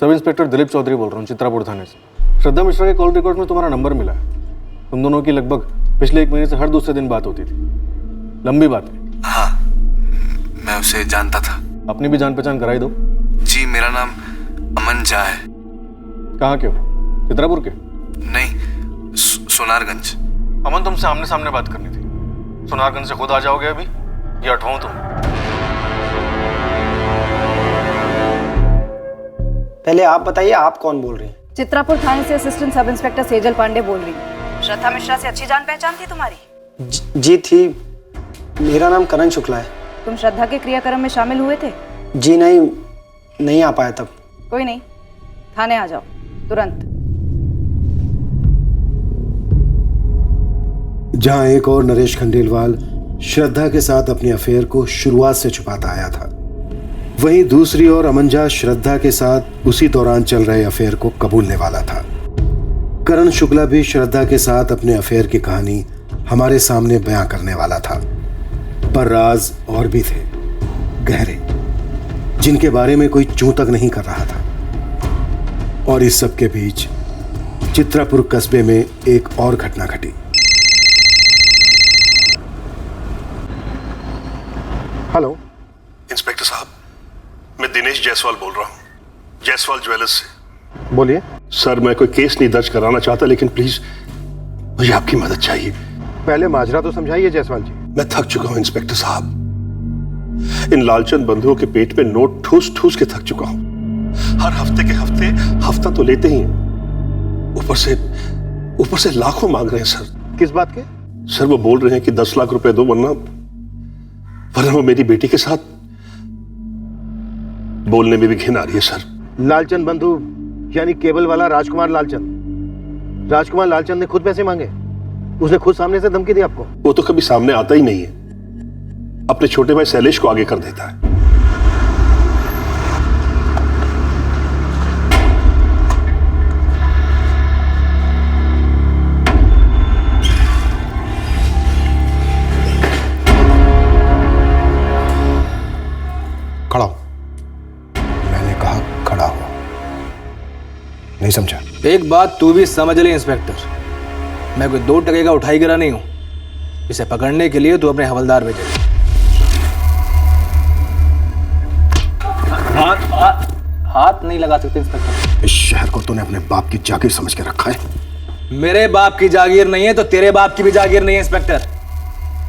सब इंस्पेक्टर दिलीप चौधरी बोल रहा हूँ, चित्रापुर थाने से। श्रद्धा मिश्रा के कॉल रिकॉर्ड में तुम्हारा नंबर मिला है। तुम दोनों की लगभग पिछले 1 महीने से हर दूसरे दिन बात होती थी। लंबी बात है। हाँ, मैं उसे जानता था। अपनी भी जान पहचान कराई दो। जी मेरा नाम अमन झा है। कहाँ के हो? चित्रापुर के? नहीं, सोनारगंज। अमन तुमसे आमने सामने बात करनी थी। सोनारगंज से खुद आ जाओगे अभी या हटवाऊं तुम? पहले आप बताइए, आप कौन बोल रही हैं? चित्रापुर थाने से assistant sub inspector Sejal Pandey बोल रही हूँ। श्रद्धा मिश्रा से अच्छी जान पहचान थी तुम्हारी? जी थी। मेरा नाम करण शुक्ला है। तुम श्रद्धा के क्रियाक्रम में शामिल हुए थे? जी नहीं आ पाया तब। कोई नहीं, थाने आ जाओ तुरंत। जहां एक और नरेश खंडेलवाल श्रद्धा के साथ अपनी अफेयर को शुरुआत से छुपाता आया था, वहीं दूसरी ओर अमन झा श्रद्धा के साथ उसी दौरान चल रहे अफेयर को कबूलने वाला था। करण शुक्ला भी श्रद्धा के साथ अपने अफेयर की कहानी हमारे सामने बयां करने वाला था। पर राज और भी थे, गहरे, जिनके बारे में कोई चूं तक नहीं कर रहा था। और इस सब के बीच चित्रापुर कस्बे में एक और घटना घटी। हेलो इंस्पेक्टर साहब, मैं दिनेश जायसवाल बोल रहा हूँ, जायसवाल ज्वेलर्स से। बोलिए। सर मैं कोई केस नहीं दर्ज कराना चाहता, लेकिन प्लीज मुझे आपकी मदद चाहिए। पहले माजरा तो समझाइए जायसवाल जी। मैं थक चुका हूं इंस्पेक्टर साहब। इन लालचंद बंधुओं के पेट में नोट ठूस ठूस के थक चुका हूं। हर हफ्ते के हफ्ते हफ्ता तो लेते ही हैं, ऊपर से लाखों मांग रहे हैं सर। किस बात के? सर वो बोल रहे हैं कि 10 लाख रुपए दो, वरना वो मेरी बेटी के साथ। बोलने में भी घिन आ रही है सर। लालचंद बंधु यानी केबल वाला राजकुमार लालचंद। राजकुमार लालचंद ने खुद पैसे मांगे? उसने खुद सामने से धमकी दी आपको? वो तो कभी सामने आता ही नहीं है, अपने छोटे भाई शैलेश को आगे कर देता है। समझा। एक बात तू भी समझ ले इंस्पेक्टर, मैं कोई 2 टके का उठाई गिरा नहीं हूं। इसे पकड़ने के लिए तू अपने हवलदार भेजे। हाथ नहीं लगा सकते इंस्पेक्टर। इस शहर को तूने अपने बाप की जागीर समझ के रखा है। मेरे बाप की जागीर नहीं है तो तेरे बाप की भी जागीर नहीं है इंस्पेक्टर।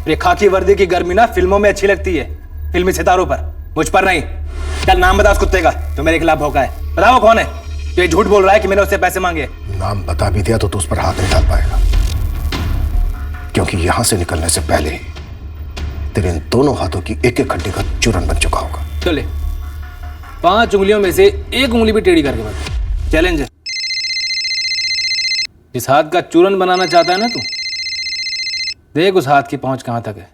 ये खाकी वर्दी की गर्मी ना फिल्मों में अच्छी लगती है, फिल्मी सितारों पर, मुझ पर नहीं। चल नाम बता उस कुत्ते का तो मेरे खिलाफ भौंका है। बताओ कौन है जो ये झूठ बोल रहा है कि मैंने उससे पैसे मांगे। नाम बता भी दिया तो तू उस पर हाथ नहीं डाल पाएगा, क्योंकि यहां से निकलने से पहले ही तेरे इन दोनों हाथों की एक एक हड्डी का चूरन बन चुका होगा। चले 5 उंगलियों में से एक उंगली भी टेढ़ी करके बता। चैलेंज है। इस हाथ का चूरन बनाना चाहता है ना तू, देख उस हाथ की पहुंच कहां तक है।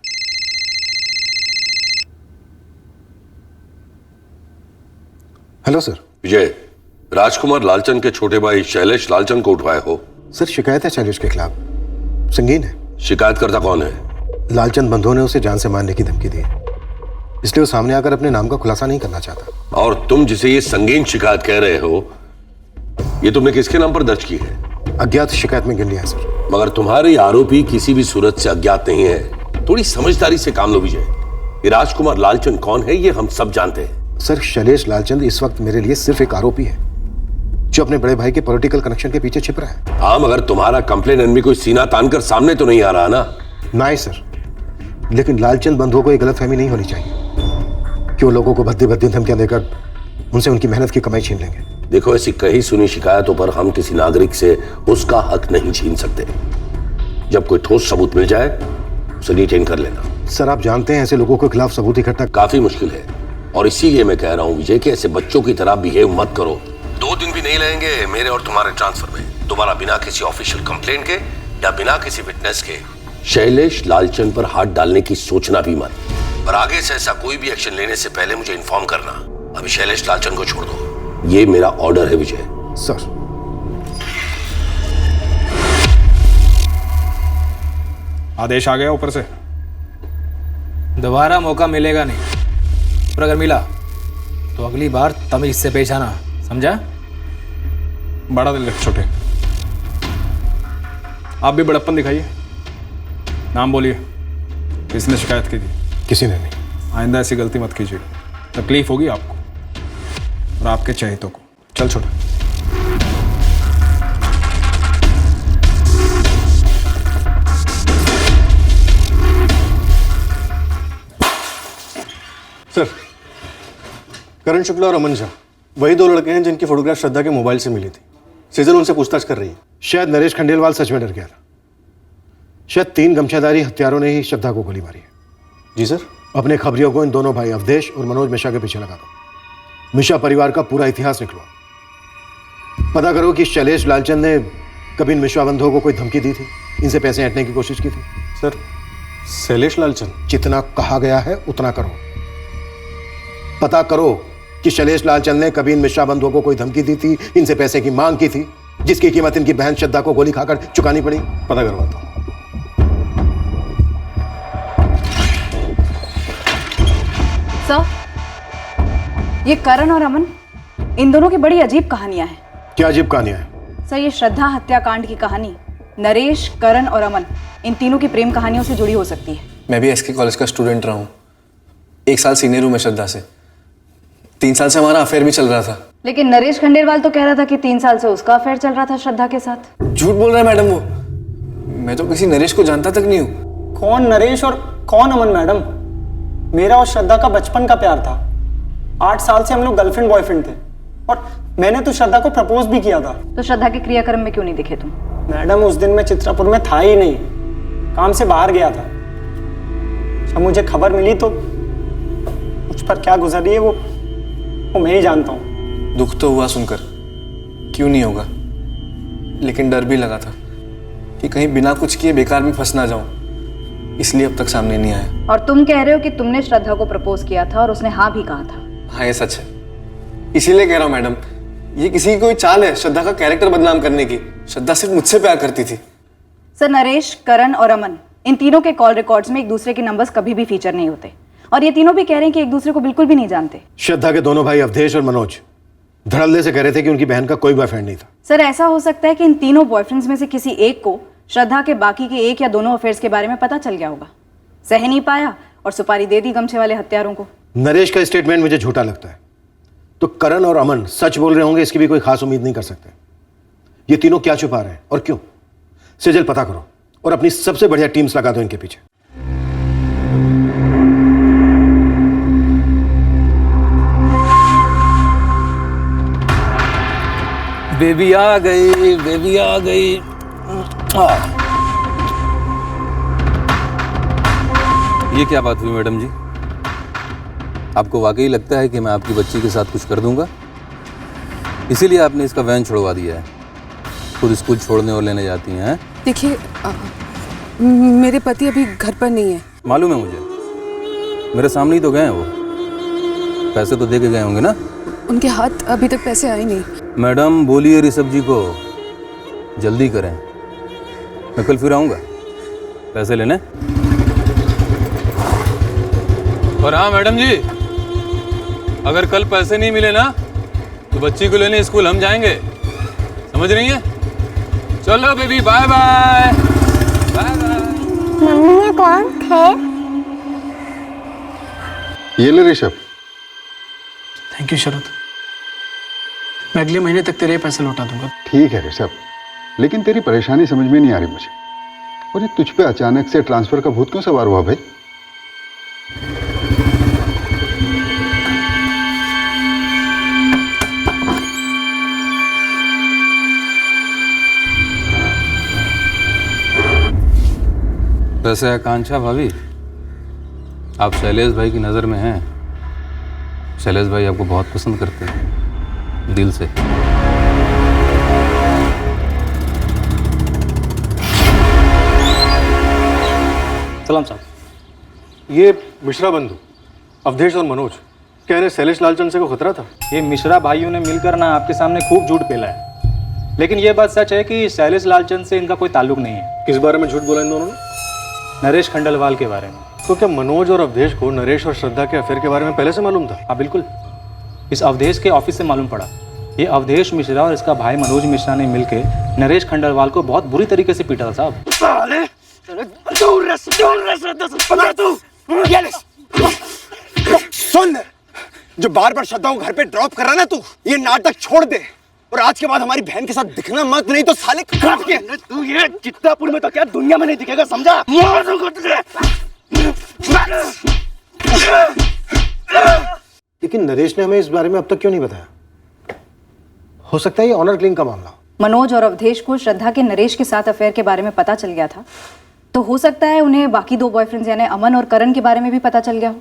Hello sir. विजय, राजकुमार लालचंद के छोटे भाई शैलेश लालचंद को उठवाए हो? सर शिकायत है शैलेश के खिलाफ, संगीन है। शिकायतकर्ता कौन है? लालचंद बंधुओं ने उसे जान से मारने की धमकी दी है, इसलिए वो सामने आकर अपने नाम का खुलासा नहीं करना चाहता। और तुम जिसे ये संगीन शिकायत कह रहे हो, ये तुमने किसके नाम पर दर्ज की है? अज्ञात शिकायत में गिन लिया है सर। मगर तुम्हारे आरोपी किसी भी सूरत से अज्ञात नहीं है। थोड़ी समझदारी से काम लो विजय। ये राजकुमार लालचंद कौन है ये हम सब जानते हैं। सर शैलेश लालचंद इस वक्त मेरे लिए सिर्फ एक आरोपी है जो अपने बड़े भाई के पॉलिटिकल कनेक्शन के पीछे छिप रहा है। हाँ, मगर तुम्हारा कंप्लेन भी कोई सीना तानकर सामने तो नहीं आ रहा ना? नहीं सर, लेकिन लालचंद बंधुओं को एक गलतफहमी नहीं होनी चाहिए कि वो लोगों को भद्दी भद्दी धमकियां देकर उनसे उनकी मेहनत की कमाई छीन लेंगे। देखो, ऐसी कही सुनी शिकायतों पर हम किसी नागरिक से उसका हक नहीं छीन सकते। जब कोई ठोस सबूत मिल जाए उसे डिटेन कर लेना। सर आप जानते हैं ऐसे लोगों के खिलाफ सबूत इकट्ठा काफी मुश्किल है, और इसीलिए मैं कह रहा हूं विजय कि ऐसे बच्चों की तरह बिहेव मत करो। 2 दिन भी नहीं लगेंगे मेरे और तुम्हारे ट्रांसफर में। दोबारा बिना किसी ऑफिशियल कंप्लेंट के या बिना किसी विटनेस के शैलेश लालचंद पर हाथ डालने की सोचना भी मत। और आगे से ऐसा कोई भी एक्शन लेने से पहले मुझे इन्फॉर्म करना। अभी शैलेश लालचंद को छोड़ दो, ये मेरा ऑर्डर है विजय। सर। आदेश आ गया ऊपर से। दोबारा मौका मिलेगा नहीं, और अगर मिला तो अगली बार तमीज से पेश आना, समझा? बड़ा दिल रख छोटे। आप भी बड़प्पन दिखाइए। नाम बोलिए, किसने शिकायत की थी? किसी ने नहीं। आइंदा ऐसी गलती मत कीजिए, तकलीफ होगी आपको और आपके चहेतों को। चल छोटा। सर, करण शुक्ला और अमन झा वही 2 लड़के हैं जिनकी फोटोग्राफ श्रद्धा के मोबाइल से मिली थी। सीजन उनसे पूछताछ कर रही है। शायद नरेश खंडेलवाल सच में डर गया था। शायद 3 गमछाधारी हत्यारों ने ही श्रद्धा को गोली मारी है। जी सर। अपने खबरियों को इन दोनों भाई अवधेश और मनोज मिश्रा के पीछे लगा दो। मिश्रा परिवार का पूरा इतिहास निकलो। पता करो कि शैलेश लालचंद ने कभी इन मिश्रा बंधुओं को कोई धमकी दी थी, इनसे पैसे ऐंठने की कोशिश की थी। सर, शैलेश लालचंद? जितना कहा गया है उतना करो। पता करो कि शैलेश लालचंद ने कभी इन मिश्रा बंधुओं को कोई धमकी दी थी, इनसे पैसे की मांग की थी, जिसकी कीमत इनकी बहन श्रद्धा को गोली खाकर चुकानी पड़ी। पता करवाता हूं। सर, ये करण और अमन, इन दोनों की बड़ी अजीब कहानियां हैं। क्या अजीब कहानियां हैं? सर, ये श्रद्धा हत्याकांड की कहानी नरेश, करण और अमन, इन तीनों की प्रेम कहानियों से जुड़ी हो सकती है। मैं भी एसके कॉलेज का स्टूडेंट रहा हूँ। 1 साल सीनियर हूँ मैं श्रद्धा से। 3 साल से हमारा अफेयर भी चल रहा था। लेकिन नरेश खंडेलवाल तो कह रहा था कि 3 साल से उसका अफेयर चल रहा था श्रद्धा के साथ। झूठ बोल रहा है मैडम वो। मैं तो किसी नरेश को जानता तक नहीं हूँ। कौन नरेश और कौन अमन मैडम? मेरा और श्रद्धा का बचपन का प्यार था। 8 साल से हम लोग गर्लफ्रेंड बॉयफ्रेंड थे, और मैंने तो श्रद्धा को प्रपोज भी किया था। तो श्रद्धा के क्रियाक्रम में क्यों नहीं दिखे तुम? मैडम, उस दिन मैं चित्रापुर में था ही नहीं, काम से बाहर गया था। जब मुझे खबर मिली तो मुझ पर क्या गुजर रही है वो मैं ही जानता हूँ। दुख तो हुआ सुनकर, क्यों नहीं होगा, लेकिन डर भी लगा था कि कहीं बिना कुछ किए बेकार भी फंस ना जाऊं, इसलिए अब तक सामने नहीं आया। और तुम कह रहे हो कि तुमने श्रद्धा को प्रपोज किया था और उसने हाँ भी कहा था? हाँ, ये सच है। इसीलिए कह रहा हूँ मैडम, ये किसी की कोई चाल है श्रद्धा का कैरेक्टर बदनाम करने की। श्रद्धा सिर्फ मुझसे प्यार करती थी। सर, नरेश, करण और अमन, इन तीनों के कॉल रिकॉर्ड्स में एक दूसरे के नंबर्स कभी भी फीचर नहीं होते, और ये तीनों भी कह रहे हैं कि एक दूसरे को बिल्कुल भी नहीं जानते। श्रद्धा के दोनों भाई अवधेश और मनोज धड़ल्ले से कह रहे थे कि उनकी बहन का कोई बॉयफ्रेंड नहीं था। सर ऐसा हो सकता है कि इन तीनों बॉयफ्रेंड्स में से किसी एक को श्रद्धा के बाकी के एक या दोनों अफेयर्स के बारे में पता चल गया होगा, सह नहीं पाया और सुपारी दे दी गमछे वाले हत्यारों को। नरेश का स्टेटमेंट मुझे झूठा लगता है, तो करण और अमन सच बोल रहे होंगे इसकी भी कोई खास उम्मीद नहीं कर सकते। ये तीनों क्या छुपा रहे हैं और क्यों? सेजल पता करो और अपनी सबसे बढ़िया टीम्स लगा दो इनके पीछे। बेबी आ गई, बेबी आ गई। ये क्या बात हुई मैडम जी? आपको वाकई लगता है कि मैं आपकी बच्ची के साथ कुछ कर दूंगा? इसीलिए आपने इसका वैन छुड़वा दिया है, खुद स्कूल छोड़ने और लेने जाती हैं? देखिए मेरे पति अभी घर पर नहीं है। मालूम है मुझे, मेरे सामने ही तो गए हैं वो। पैसे तो दे के गए होंगे ना? उनके हाथ अभी तक पैसे आए नहीं। मैडम बोलिए ऋषभ जी को जल्दी करें, मैं कल फिर आऊँगा पैसे लेने। और हाँ मैडम जी, अगर कल पैसे नहीं मिले ना तो बच्ची को लेने स्कूल हम जाएंगे, समझ रही हैं? चलो baby, bye bye. Bye bye. Mummy ये कौन थे? ये ले ऋषभ। थैंक यू शरद, मैं अगले महीने तक तेरे पैसे लौटा दूंगा। ठीक है ऋषभ, लेकिन तेरी परेशानी समझ में नहीं आ रही मुझे। और ये तुझ पे अचानक से ट्रांसफर का भूत क्यों सवार हुआ भाई? वैसे आकांक्षा भाभी, आप शैलेश भाई की नज़र में हैं। शैलेश भाई आपको बहुत पसंद करते हैं, दिल से। सलाम साहब, ये मिश्रा बंधु अवधेश और मनोज कह रहे शैलेश लालचंद से को खतरा था। ये मिश्रा भाइयों ने मिलकर ना आपके सामने खूब झूठ फैला है, लेकिन ये बात सच है कि शैलेश लालचंद से इनका कोई ताल्लुक नहीं है। किस बारे में झूठ बोला इन दोनों ने? नरेश खंडलवाल के बारे में। तो क्या मनोज और अवधेश को नरेश और श्रद्धा के अफेयर के बारे में पहले से मालूम था? हाँ बिल्कुल, इस अवधेश के ऑफिस से मालूम पड़ा। ये अवधेश मिश्रा और इसका भाई मनोज मिश्रा ने मिलकर नरेश खंडलवाल को बहुत बुरी तरीके से पीटा था साहब। सुन, जो बार बार श्रद्धा को घर पे ड्रॉप कर रहा ना तू, ये नाटक छोड़ दे और आज के बाद हमारी बहन के साथ दिखना मत, नहीं तो साले काट के। तू ये चित्तापुर में तो क्या दुनिया में नहीं दिखेगा, समझा? मार दूंगा तुझे। लेकिन नरेश ने हमें इस बारे में अब तक क्यों नहीं बताया? हो सकता है ये ऑनर किलिंग का मामला। मनोज और अवधेश को श्रद्धा के नरेश के साथ अफेयर के बारे में पता चल गया था, तो हो सकता है उन्हें बाकी दो बॉयफ्रेंड्स यानी अमन और करण के बारे में भी पता चल गया हो।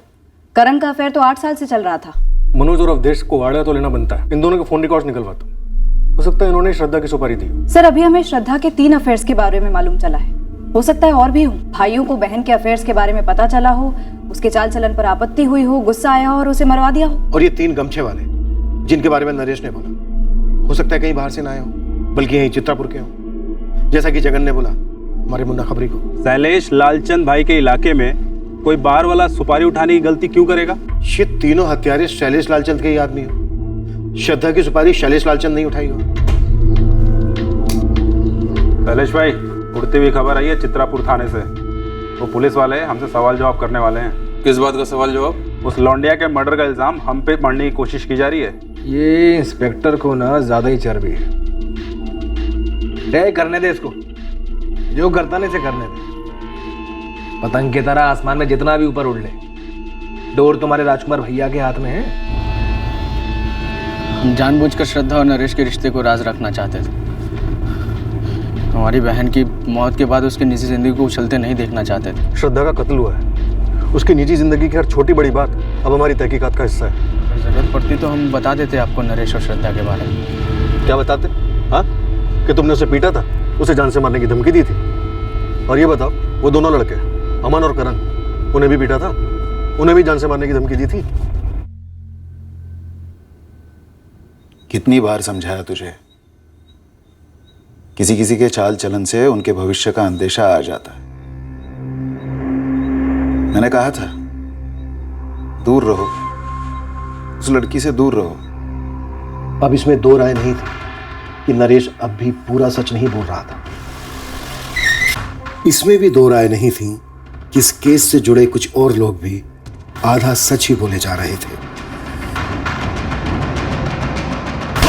करण का अफेयर तो 8 साल से चल रहा था। मनोज और अवधेश को वाड़ा तो लेना बनता है। इन दोनों के फोन रिकॉर्ड्स निकलवाता हूं। हो सकता है इन्होंने श्रद्धा की सुपारी दी। सर अभी हमें श्रद्धा के 3 अफेयर्स के बारे में मालूम चला है, हो सकता है और भी हो। भाइयों को बहन के अफेयर्स के बारे में पता चला हो, उसके चाल चलन पर आपत्ति हुई हो, गुस्सा आया हो और उसे मरवा दिया हो। और ये 3 गमछे वाले जिनके बारे में नरेश ने बोला, हो सकता है कहीं बाहर से ना आए हो, बल्कि यहीं चित्रापुर के हो, जैसा कि जगन ने बोला हमारे मुन्ना खबरी को। शैलेश लालचंद भाई के इलाके में कोई बाहर वाला सुपारी उठाने की गलती क्यों करेगा? ये तीनों हत्यारे शैलेश लालचंद के ही आदमी हो। श्रद्धा की सुपारी शैलेश लालचंद नहीं उठाई हो। शैलेश भाई, उड़ती हुई खबर आई है चित्रापुर थाने से। वो पुलिस वाले हमसे सवाल जवाब करने वाले हैं। किस बात का सवाल जवाब? उस लौंडिया के मर्डर का इल्जाम हम पे मढ़ने की कोशिश की जा रही है। ये इंस्पेक्टर को ना ज्यादा ही चर्बी है। तय करने दे इसको, जो करता नहीं से करने दे। पतंग की तरह आसमान में जितना भी ऊपर उड़ ले, डोर तुम्हारे राजकुमार भैया के हाथ में है। हम जानबूझकर श्रद्धा और नरेश के रिश्ते को राज रखना चाहते थे। हमारी बहन की मौत के बाद उसकी निजी जिंदगी को उछलते नहीं देखना चाहते थे। श्रद्धा का कत्ल हुआ है, उसकी निजी जिंदगी की हर छोटी बड़ी बात अब हमारी तहकीकात का हिस्सा है। जरूरत पड़ती तो हम बता देते आपको नरेश और श्रद्धा के बारे में। क्या बताते? हाँ, कि तुमने उसे पीटा था, उसे जान से मारने की धमकी दी थी। और ये बताओ, वो दोनों लड़के अमन और करण, उन्हें भी पीटा था, उन्हें भी जान से मारने की धमकी दी थी। कितनी बार समझाया तुझे? किसी किसी के चाल चलन से उनके भविष्य का अंदेशा आ जाता है। मैंने कहा था दूर रहो, उस लड़की से दूर रहो। अब इसमें दो राय नहीं थी कि नरेश अब भी पूरा सच नहीं बोल रहा था। इसमें भी दो राय नहीं थी कि इस केस से जुड़े कुछ और लोग भी आधा सच ही बोले जा रहे थे।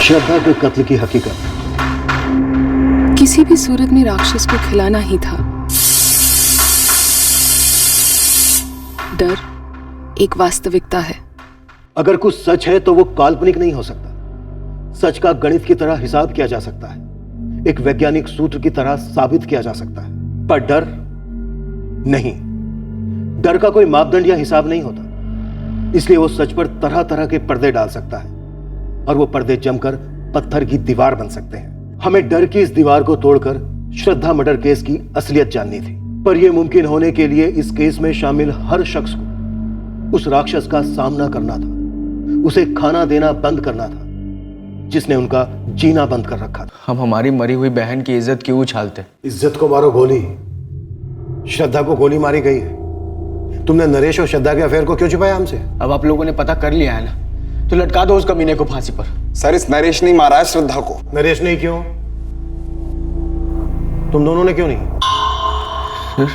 श्रद्धा के कत्ल की हकीकत किसी भी सूरत में राक्षस को खिलाना ही था। डर एक वास्तविकता है। अगर कुछ सच है तो वो काल्पनिक नहीं हो सकता। सच का गणित की तरह हिसाब किया जा सकता है, एक वैज्ञानिक सूत्र की तरह साबित किया जा सकता है, पर डर नहीं। डर का कोई मापदंड या हिसाब नहीं होता, इसलिए वो सच पर तरह तरह के पर्दे डाल सकता है और वो पर्दे जमकर पत्थर की दीवार बन सकते हैं। हमें डर की इस दीवार को तोड़कर श्रद्धा मर्डर केस की असलियत जाननी थी, पर यह मुमकिन होने के लिए इस केस में शामिल हर शख्स को उस राक्षस का सामना करना था, उसे खाना देना बंद करना था जिसने उनका जीना बंद कर रखा था। हम हमारी मरी हुई बहन की इज्जत क्यों उछालते? इज्जत को मारो गोली। श्रद्धा को गोली मारी गई है। तुमने नरेश और श्रद्धा के अफेयर को क्यों छुपाया हमसे? अब आप लोगों ने पता कर लिया है ना, तो लटका दो उस कमीने को फांसी पर। सर, इस नरेश ने मारा है श्रद्धा को। नरेश ने क्यों? तुम दोनों ने क्यों नहीं? सर,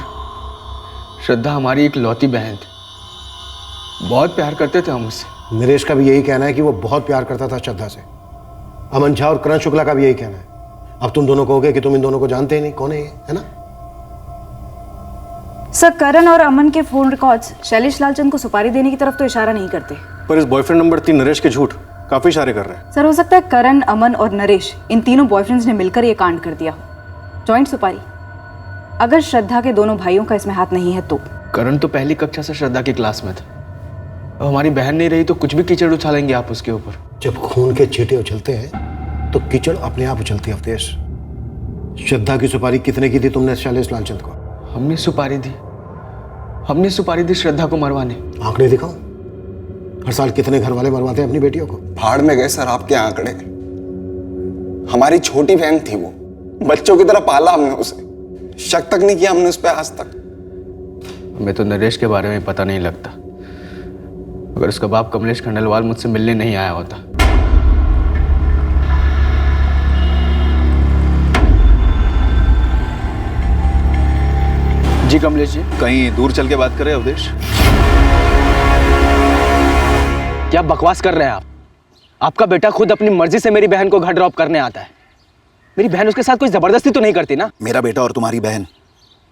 श्रद्धा हमारी एक लौती बहन थी, बहुत प्यार करते थे हम उससे। नरेश का भी यही कहना है कि वो बहुत प्यार करता था श्रद्धा से। अमन झा और करण शुक्ला का भी यही कहना है। अब तुम दोनों कहोगे कि तुम इन दोनों को जानते ही नहीं, कौन है ये, है ना? सर, करण और अमन के फोन रिकॉर्ड्स शैलेश लालचंद को सुपारी देने की तरफ तो इशारा नहीं करते, पर इस बॉयफ्रेंड नंबर 3 नरेश के झूठ काफी इशारे कर रहे हैं। सर, हो सकता है करण, अमन और नरेश इन तीनों बॉयफ्रेंड्स ने मिलकर ये कांड कर दिया हो। जॉइंट सुपारी। अगर श्रद्धा के दोनों भाइयों का इसमें हाथ नहीं है तो? करण तो पहली कक्षा से श्रद्धा की क्लास में था। अब हमारी बहन नहीं रही तो कुछ भी कीचड़ उछालेंगे आप उसके ऊपर। जब खून के छींटे उछलते हैं तो कीचड़ अपने आप उछलती है। अवधेश, श्रद्धा की सुपारी कितने की थी तुमने शैलेश लालचंद को? हमने सुपारी दी श्रद्धा को मरवाने। आंख नहीं दिखाओ। हर साल कितने घर वाले मरवाते हैं अपनी बेटियों को? भाड़ में गए सर आपके आंकड़े। हमारी छोटी बहन थी वो, बच्चों की तरह पाला हमने उसे, शक तक नहीं किया हमने उस पर आज तक। हमें तो नरेश के बारे में पता नहीं लगता। अगर उसका बाप कमलेश खंडेलवाल मुझसे मिलने नहीं आया होता। जी कमलेश जी, कहीं दूर चल के बात करें अवधेश। क्या बकवास कर रहे हैं आप? आपका बेटा खुद अपनी मर्जी से मेरी बहन को घर ड्रॉप करने आता है। मेरी बहन उसके साथ कोई जबरदस्ती तो नहीं करती ना? मेरा बेटा और तुम्हारी बहन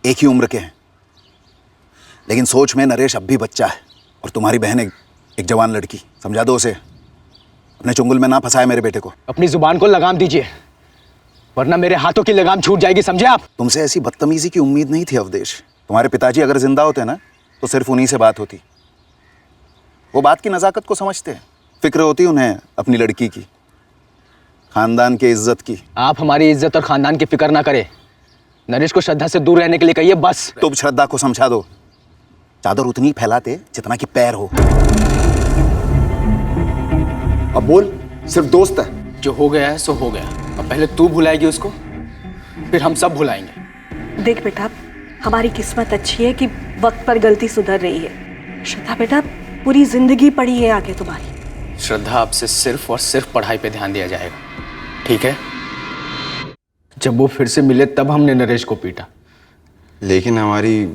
एक ही उम्र के हैं, लेकिन सोच में नरेश अब भी बच्चा है और तुम्हारी बहन एक जवान लड़की। समझा दो उसे, अपने चुंगल में ना फंसाए मेरे बेटे को। अपनी जुबान को लगाम दीजिए, वरना मेरे हाथों की लगाम छूट जाएगी, समझे आप? तुमसे ऐसी बदतमीजी की उम्मीद नहीं थी अवधेश। तुम्हारे पिताजी अगर जिंदा होते ना तो सिर्फ उन्हीं से बात होती। वो बात की नज़ाकत को समझते हैं, फिक्र होती उन्हें अपनी लड़की की, खानदान की इज्जत की। आप हमारी इज्जत और खानदान की फिक्र ना करें। नरेश को श्रद्धा से दूर रहने के लिए कहिए बस। तुम श्रद्धा को समझा दो, चादर उतनी फैलाते जितना कि पैर हो। अब बोल, सिर्फ दोस्त है। जो हो गया है सो हो गया। अब पहले तू भुलाएगी उसको, फिर हम सब भुलाएंगे। देख बेटा, हमारी किस्मत अच्छी है कि वक्त पर गलती सुधर रही है। श्रद्धा बेटा, पूरी जिंदगी पड़ी है आगे तुम्हारी। श्रद्धा, आपसे सिर्फ और सिर्फ पढ़ाई पे ध्यान दिया जाएगा, ठीक है? जब वो फिर से मिले तब हमने नरेश को पीटा। लेकिन हमारी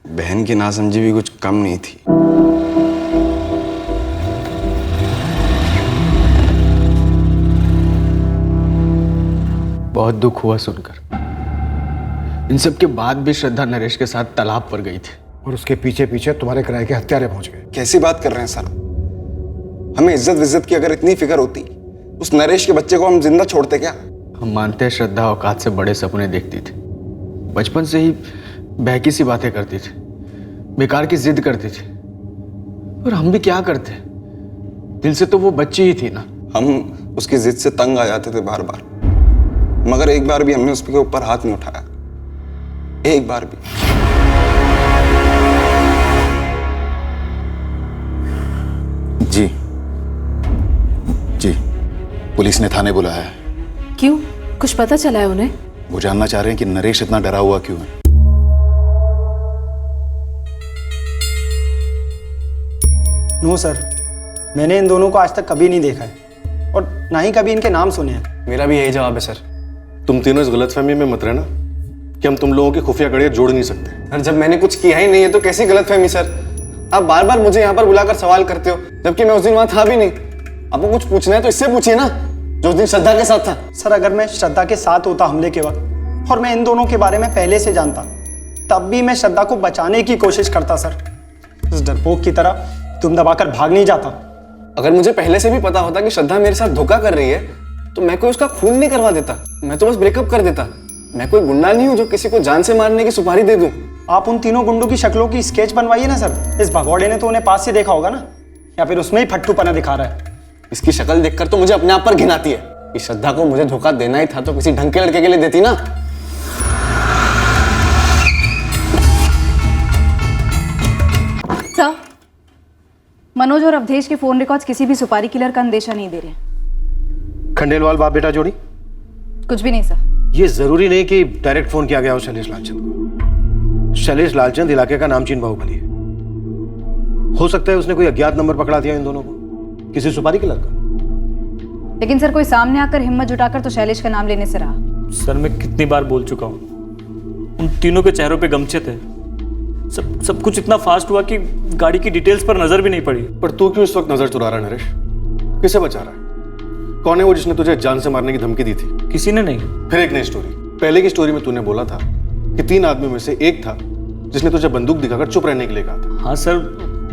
बहन की नासमझी भी कुछ कम नहीं थी। बहुत दुख हुआ सुनकर। इन सब के बाद भी श्रद्धा नरेश के साथ तालाब पर गई थी और उसके पीछे पीछे तुम्हारे किराए के हत्यारे पहुंच गए। कैसी बात कर रहे हैं सर? हमें इज्जत की अगर इतनी फिक्र होती, उस नरेश के बच्चे को हम जिंदा छोड़ते क्या? हम मानते हैं श्रद्धा औकात से बड़े सपने देखती थी, बचपन से ही बहकी सी बातें करती थी, बेकार की जिद करती थी। और हम भी क्या करते, दिल से तो वो बच्ची ही थी ना। हम उसकी जिद से तंग आ जाते थे बार बार, मगर एक बार भी हमने उसके ऊपर हाथ नहीं उठाया, एक बार भी। जी, पुलिस ने थाने बुलाया है। क्यों? कुछ पता चला है उन्हें? वो जानना चाह रहे हैं कि नरेश इतना डरा हुआ क्यों है। नो सर, मैंने इन दोनों को आज तक कभी नहीं देखा है और ना ही कभी इनके नाम सुने हैं। मेरा भी यही जवाब है सर। तुम तीनों इस गलतफहमी में मत रहना कि हम तुम लोगों की खुफिया कड़ियाँ जोड़ नहीं सकते। सर जब मैंने कुछ किया ही नहीं है तो कैसी गलतफहमी सर? आप बार बार मुझे यहाँ पर बुलाकर सवाल करते हो जबकि मैं उस दिन वहाँ था भी नहीं। आपको कुछ पूछना है तो इससे पूछिए ना जो उस दिन श्रद्धा के साथ था। सर अगर मैं श्रद्धा के साथ होता हमले के वक्त और मैं इन दोनों के बारे में पहले से जानता तब भी मैं श्रद्धा को बचाने की कोशिश करता सर। इस डरपोक की तरह तुम दबाकर भाग नहीं जाता। अगर मुझे पहले से भी पता होता कि श्रद्धा मेरे साथ धोखा कर रही है तो मैं कोई उसका खून नहीं करवा देता, मैं तो बस ब्रेकअप कर देता। मैं कोई गुंडा नहीं हूँ जो किसी को जान से मारने की सुपारी दे दूं। आप उन तीनों गुंडों की शक्लों की स्केच बनवाइए ना सर। इस भगौड़े ने तो उन्हें पास से देखा होगा ना, या फिर उसमें ही फट्टूपना दिखा रहा है। इसकी शक्ल देखकर तो मुझे अपने आप पर घिन आती है कि श्रद्धा को मुझे धोखा देना ही था तो किसी ढंग के लड़के के लिए देती ना। सर, मनोज और अवधेश के फोन रिकॉर्ड्स किसी भी सुपारी किलर का अंदेशा नहीं दे रहे। खंडेलवाल बाप बेटा जोड़ी? कुछ भी नहीं सर। ये जरूरी नहीं कि डायरेक्ट फोन किया गया हो शैलेश लालचंद को। शैलेश लालचंद इलाके का नामचीन बाहुबली है। हो सकता है उसने कोई अज्ञात नंबर पकड़ा दिया इन दोनों को, किसी सुपारी किलर का। लेकिन सर कोई सामने आकर हिम्मत जुटाकर तो शैलेश का नाम लेने से रहा। सर मैं कितनी बार बोल चुका हूँ, उन तीनों के चेहरों पे गमछे थे। सब कुछ इतना फास्ट हुआ कि गाड़ी की डिटेल्स पर नजर भी नहीं पड़ी। पर तू क्यों इस वक्त नजर चुरा रहा है नरेश? किसे बचा रहा है? कौन है वो जिसने तुझे जान से मारने की धमकी दी थी? किसी ने नहीं। फिर एक नई स्टोरी। पहले की स्टोरी में तूने बोला था कि 3 आदमियों में से एक था जिसने तुझे बंदूक दिखाकर चुप रहने के लिए कहा था। हाँ सर,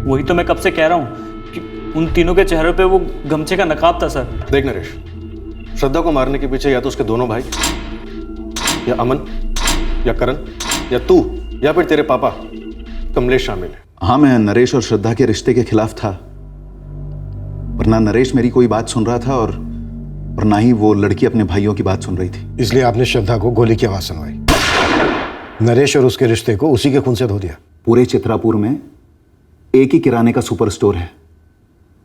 वही तो मैं कब से कह रहा हूँ कि उन तीनों के चेहरों पे वो गमछे का नकाब था सर। देख नरेश, श्रद्धा को मारने के पीछे या तो उसके दोनों भाई, या अमन, या करण, या तू, या फिर तेरे पापा कमलेश शामिल है। हाँ, मैं नरेश और श्रद्धा के रिश्ते के खिलाफ था, वरना नरेश मेरी कोई बात सुन रहा था और ना ही वो लड़की अपने भाइयों की बात सुन रही थी। इसलिए आपने श्रद्धा को गोली की आवाज सुनवाई। नरेश और उसके रिश्ते को उसी के खून से धो दिया। पूरे चित्रापुर में एक ही किराने का सुपर स्टोर है,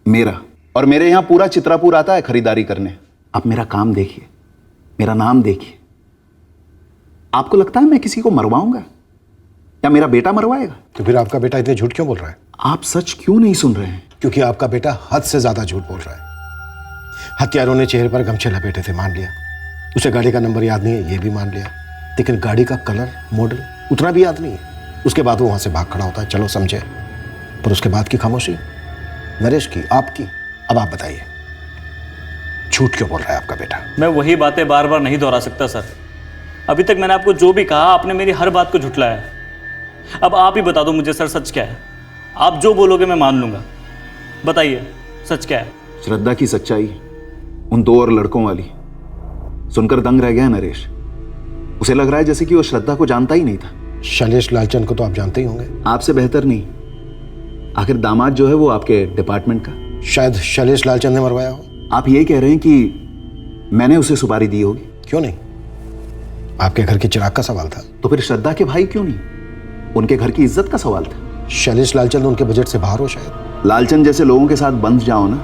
मेरा, और मेरे यहाँ पूरा चित्रापुर आता है खरीदारी करने। आप मेरा काम देखिए, मेरा नाम देखिए। आपको लगता है मैं किसी को मरवाऊंगा या मेरा बेटा मरवाएगा? तो फिर आपका बेटा इतने झूठ क्यों बोल रहा है? आप सच क्यों नहीं सुन रहे हैं? क्योंकि आपका बेटा हद से ज्यादा झूठ बोल रहा है। हत्यारों ने चेहरे पर गमछे लपेटे थे, मान लिया। उसे गाड़ी का नंबर याद नहीं है, ये भी मान लिया। लेकिन गाड़ी का कलर, मॉडल उतना भी याद नहीं है। उसके बाद वो वहां से भाग खड़ा होता है, चलो समझे। पर उसके बाद की खामोशी, नरेश की, आपकी। अब आप बताइए, झूठ क्यों बोल रहा है आपका बेटा? मैं वही बातें बार बार नहीं दोहरा सकता सर। अभी तक मैंने आपको जो भी कहा, आपने मेरी हर बात को झुठलाया है। अब आप ही बता दो मुझे सर, सच क्या है? आप जो बोलोगे मैं मान लूंगा। बताइए सच क्या है? श्रद्धा की सच्चाई उन 2 और लड़कों वाली सुनकर दंग रह गया नरेश। उसे लग रहा है जैसे कि वो श्रद्धा को जानता ही नहीं था। शैलेश लालचंद को तो आप जानते ही होंगे। आपसे बेहतर नहीं। आखिर दामाद जो है वो आपके डिपार्टमेंट का। शायद शैलेश लालचंद ने मरवाया हो। आप ये कह रहे हैं कि मैंने उसे सुपारी दी होगी? क्यों नहीं, आपके घर के चिराग का सवाल था। तो फिर श्रद्धा के भाई क्यों नहीं? उनके घर की इज्जत का सवाल था। शैलेश लालचंद उनके बजट से बाहर हो शायद। लालचंद जैसे लोगों के साथ बंध जाओ ना,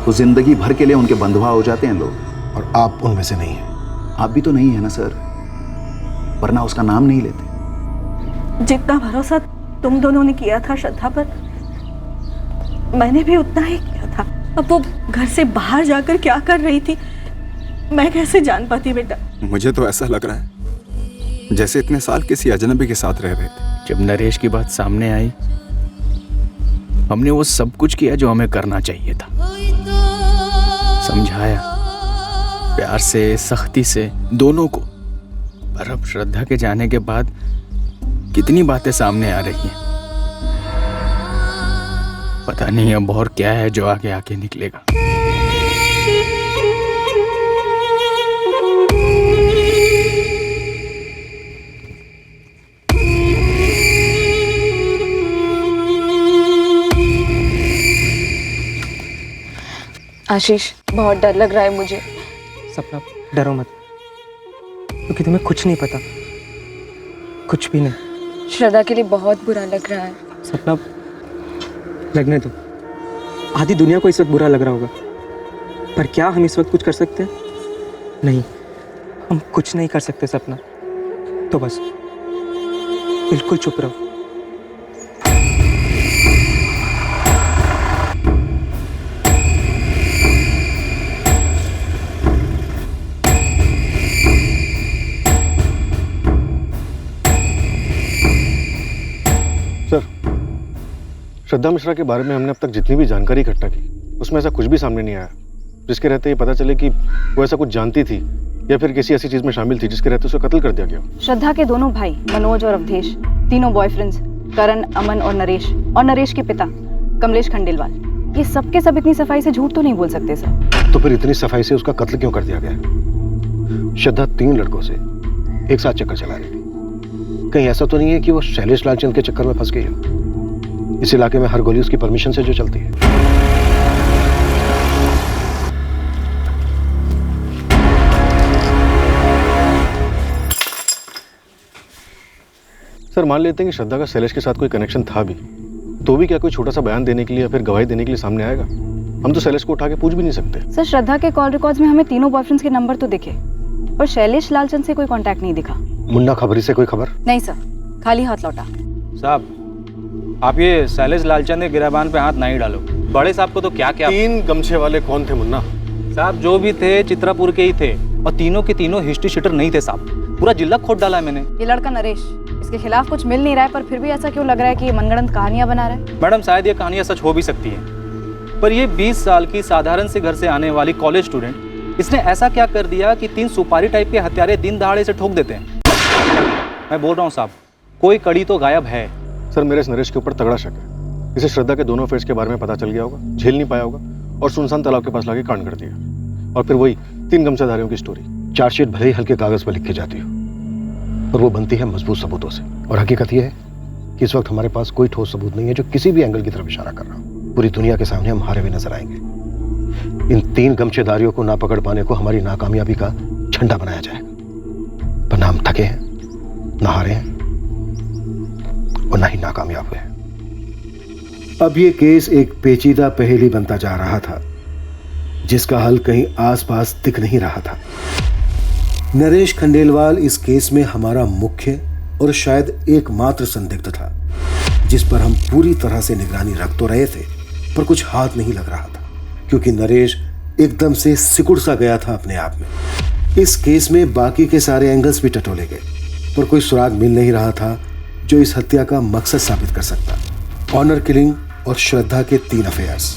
तो जिंदगी भर के लिए उनके बंधुआ हो जाते हैं लोग। और आप उनमें से नहीं हैं। आप भी तो नहीं है ना सर, वरना उसका नाम नहीं लेते। जितना भरोसा तुम दोनों ने किया था श्रद्धा पर, मैंने भी उतना ही किया था। अब वो घर से बाहर जाकर क्या कर रही थी मैं कैसे जान पाती बेटा? मुझे तो ऐसा लग रहा है जैसे इतने साल किसी अजनबी के साथ रह रहे थे। जब नरेश की बात सामने आई, हमने वो सब कुछ किया जो हमें करना चाहिए था। समझाया प्यार से, सख्ती से, दोनों को। पर अब श्रद्धा के जाने के बाद कितनी बातें सामने आ रही हैं। पता नहीं अब और क्या है जो आगे आके निकलेगा। आशीष, बहुत डर लग रहा है मुझे। सपना डरो मत, क्योंकि तुम्हें कुछ नहीं पता, कुछ भी नहीं। श्रद्धा के लिए बहुत बुरा लग रहा है। सपना लगने दो, आधी दुनिया को इस वक्त बुरा लग रहा होगा, पर क्या हम इस वक्त कुछ कर सकते हैं? नहीं, हम कुछ नहीं कर सकते सपना। तो बस बिल्कुल चुप रहो। श्रद्धा मिश्रा के बारे में हमने अब तक जितनी भी जानकारी इकट्ठा की उसमें ऐसा कुछ भी सामने नहीं आया जिसके रहते ये पता चले कि वो ऐसा कुछ जानती थी या फिर किसी ऐसी चीज में शामिल थी जिसके रहते उसे कत्ल कर दिया गया। श्रद्धा के दोनों भाई मनोज और अवधेश, तीनों बॉयफ्रेंड्स करण, अमन और नरेश के पिता कमलेश खंडेलवाल, ये सब के सब इतनी सफाई से झूठ तो नहीं बोल सकते सर। तो फिर इतनी सफाई से उसका कत्ल क्यों कर दिया गया? श्रद्धा 3 लड़कों से एक साथ चक्कर चला रही थी। कहीं ऐसा तो नहीं है कि वो शैलेश लालचंद के चक्कर में फंस गई हो? इस इलाके में हर गोली उसकी परमिशन से जो चलती है। सर मान लेते हैं कि श्रद्धा का शैलेश के साथ कोई कनेक्शन था भी, तो भी क्या कोई छोटा सा बयान देने के लिए या फिर गवाही देने के लिए सामने आएगा? हम तो शैलेश को उठा के पूछ भी नहीं सकते। सर श्रद्धा के कॉल रिकॉर्ड्स में हमें तीनों बॉयफ्रेंड्स के नंबर तो दिखे, पर शैलेश लालचंद से कोई कांटेक्ट नहीं दिखा। मुन्ना खबरी से कोई खबर? नहीं सर, खाली हाथ लौटा। साहब आप ये शैलेश लालचंद के गिराबान पे हाथ नहीं डालो। बड़े साहब को तो क्या क्या 3 गमछे वाले कौन थे मुन्ना? साहब जो भी थे चित्रापुर के ही थे और तीनों के तीनों हिस्ट्री शीटर नहीं थे साहब, पूरा जिला खोद डाला है मैंने। ये लड़का नरेश, इसके खिलाफ कुछ मिल नहीं रहा है, पर फिर भी ऐसा क्यों लग रहा है कि ये मनगढ़ंत कहानियां बना रहा है? मैडम शायद ये कहानियां सच हो भी सकती हैं, पर ये 20 साल की साधारण से घर से आने वाली कॉलेज स्टूडेंट, इसने ऐसा क्या कर दिया कि 3 सुपारी टाइप के हत्यारे दिन दहाड़े से ठोक देते हैं? मैं बोल रहा हूँ साहब, कोई कड़ी तो गायब है। सर मेरे इस नरेश के ऊपर तगड़ा शक है। इसे श्रद्धा के दोनों अफेयर्स के बारे में पता चल गया होगा, झेल नहीं पाया होगा और सुनसान तालाब के पास लाके कांड कर दिया। और फिर वही 3 गमछाधारियों की स्टोरी। चार्जशीट भले ही हल्के कागज पर लिख के जाती हो, पर वो बनती है मजबूत सबूतों से। और हकीकत ये है कि इस वक्त हमारे पास कोई ठोस सबूत नहीं है जो किसी भी एंगल की तरफ इशारा कर रहा हो। पूरी दुनिया के सामने हम हारे हुए नजर आएंगे। इन 3 गमछेदारियों को ना पकड़ पाने को हमारी नाकामयाबी का झंडा बनाया जाएगा। पर ना हम थके हैं, ना हारे हैं और ना ही नाकामयाब हुए हैं। अब ये केस एक पेचीदा पहेली बनता जा रहा था जिसका हल कहीं आसपास दिख नहीं रहा था। नरेश खंडेलवाल इस केस में हमारा मुख्य और शायद एकमात्र संदिग्ध था, जिस पर हम पूरी तरह से निगरानी रख तो रहे थे, पर कुछ हाथ नहीं लग रहा था क्योंकि नरेश एकदम से सिकुड़ सा गया था अपने आप में। इस केस में बाकी के सारे एंगल्स भी टटोले गए, पर कोई सुराग मिल नहीं रहा था जो इस हत्या का मकसद साबित कर सकता। ऑनर किलिंग और श्रद्धा के 3 अफेयर्स,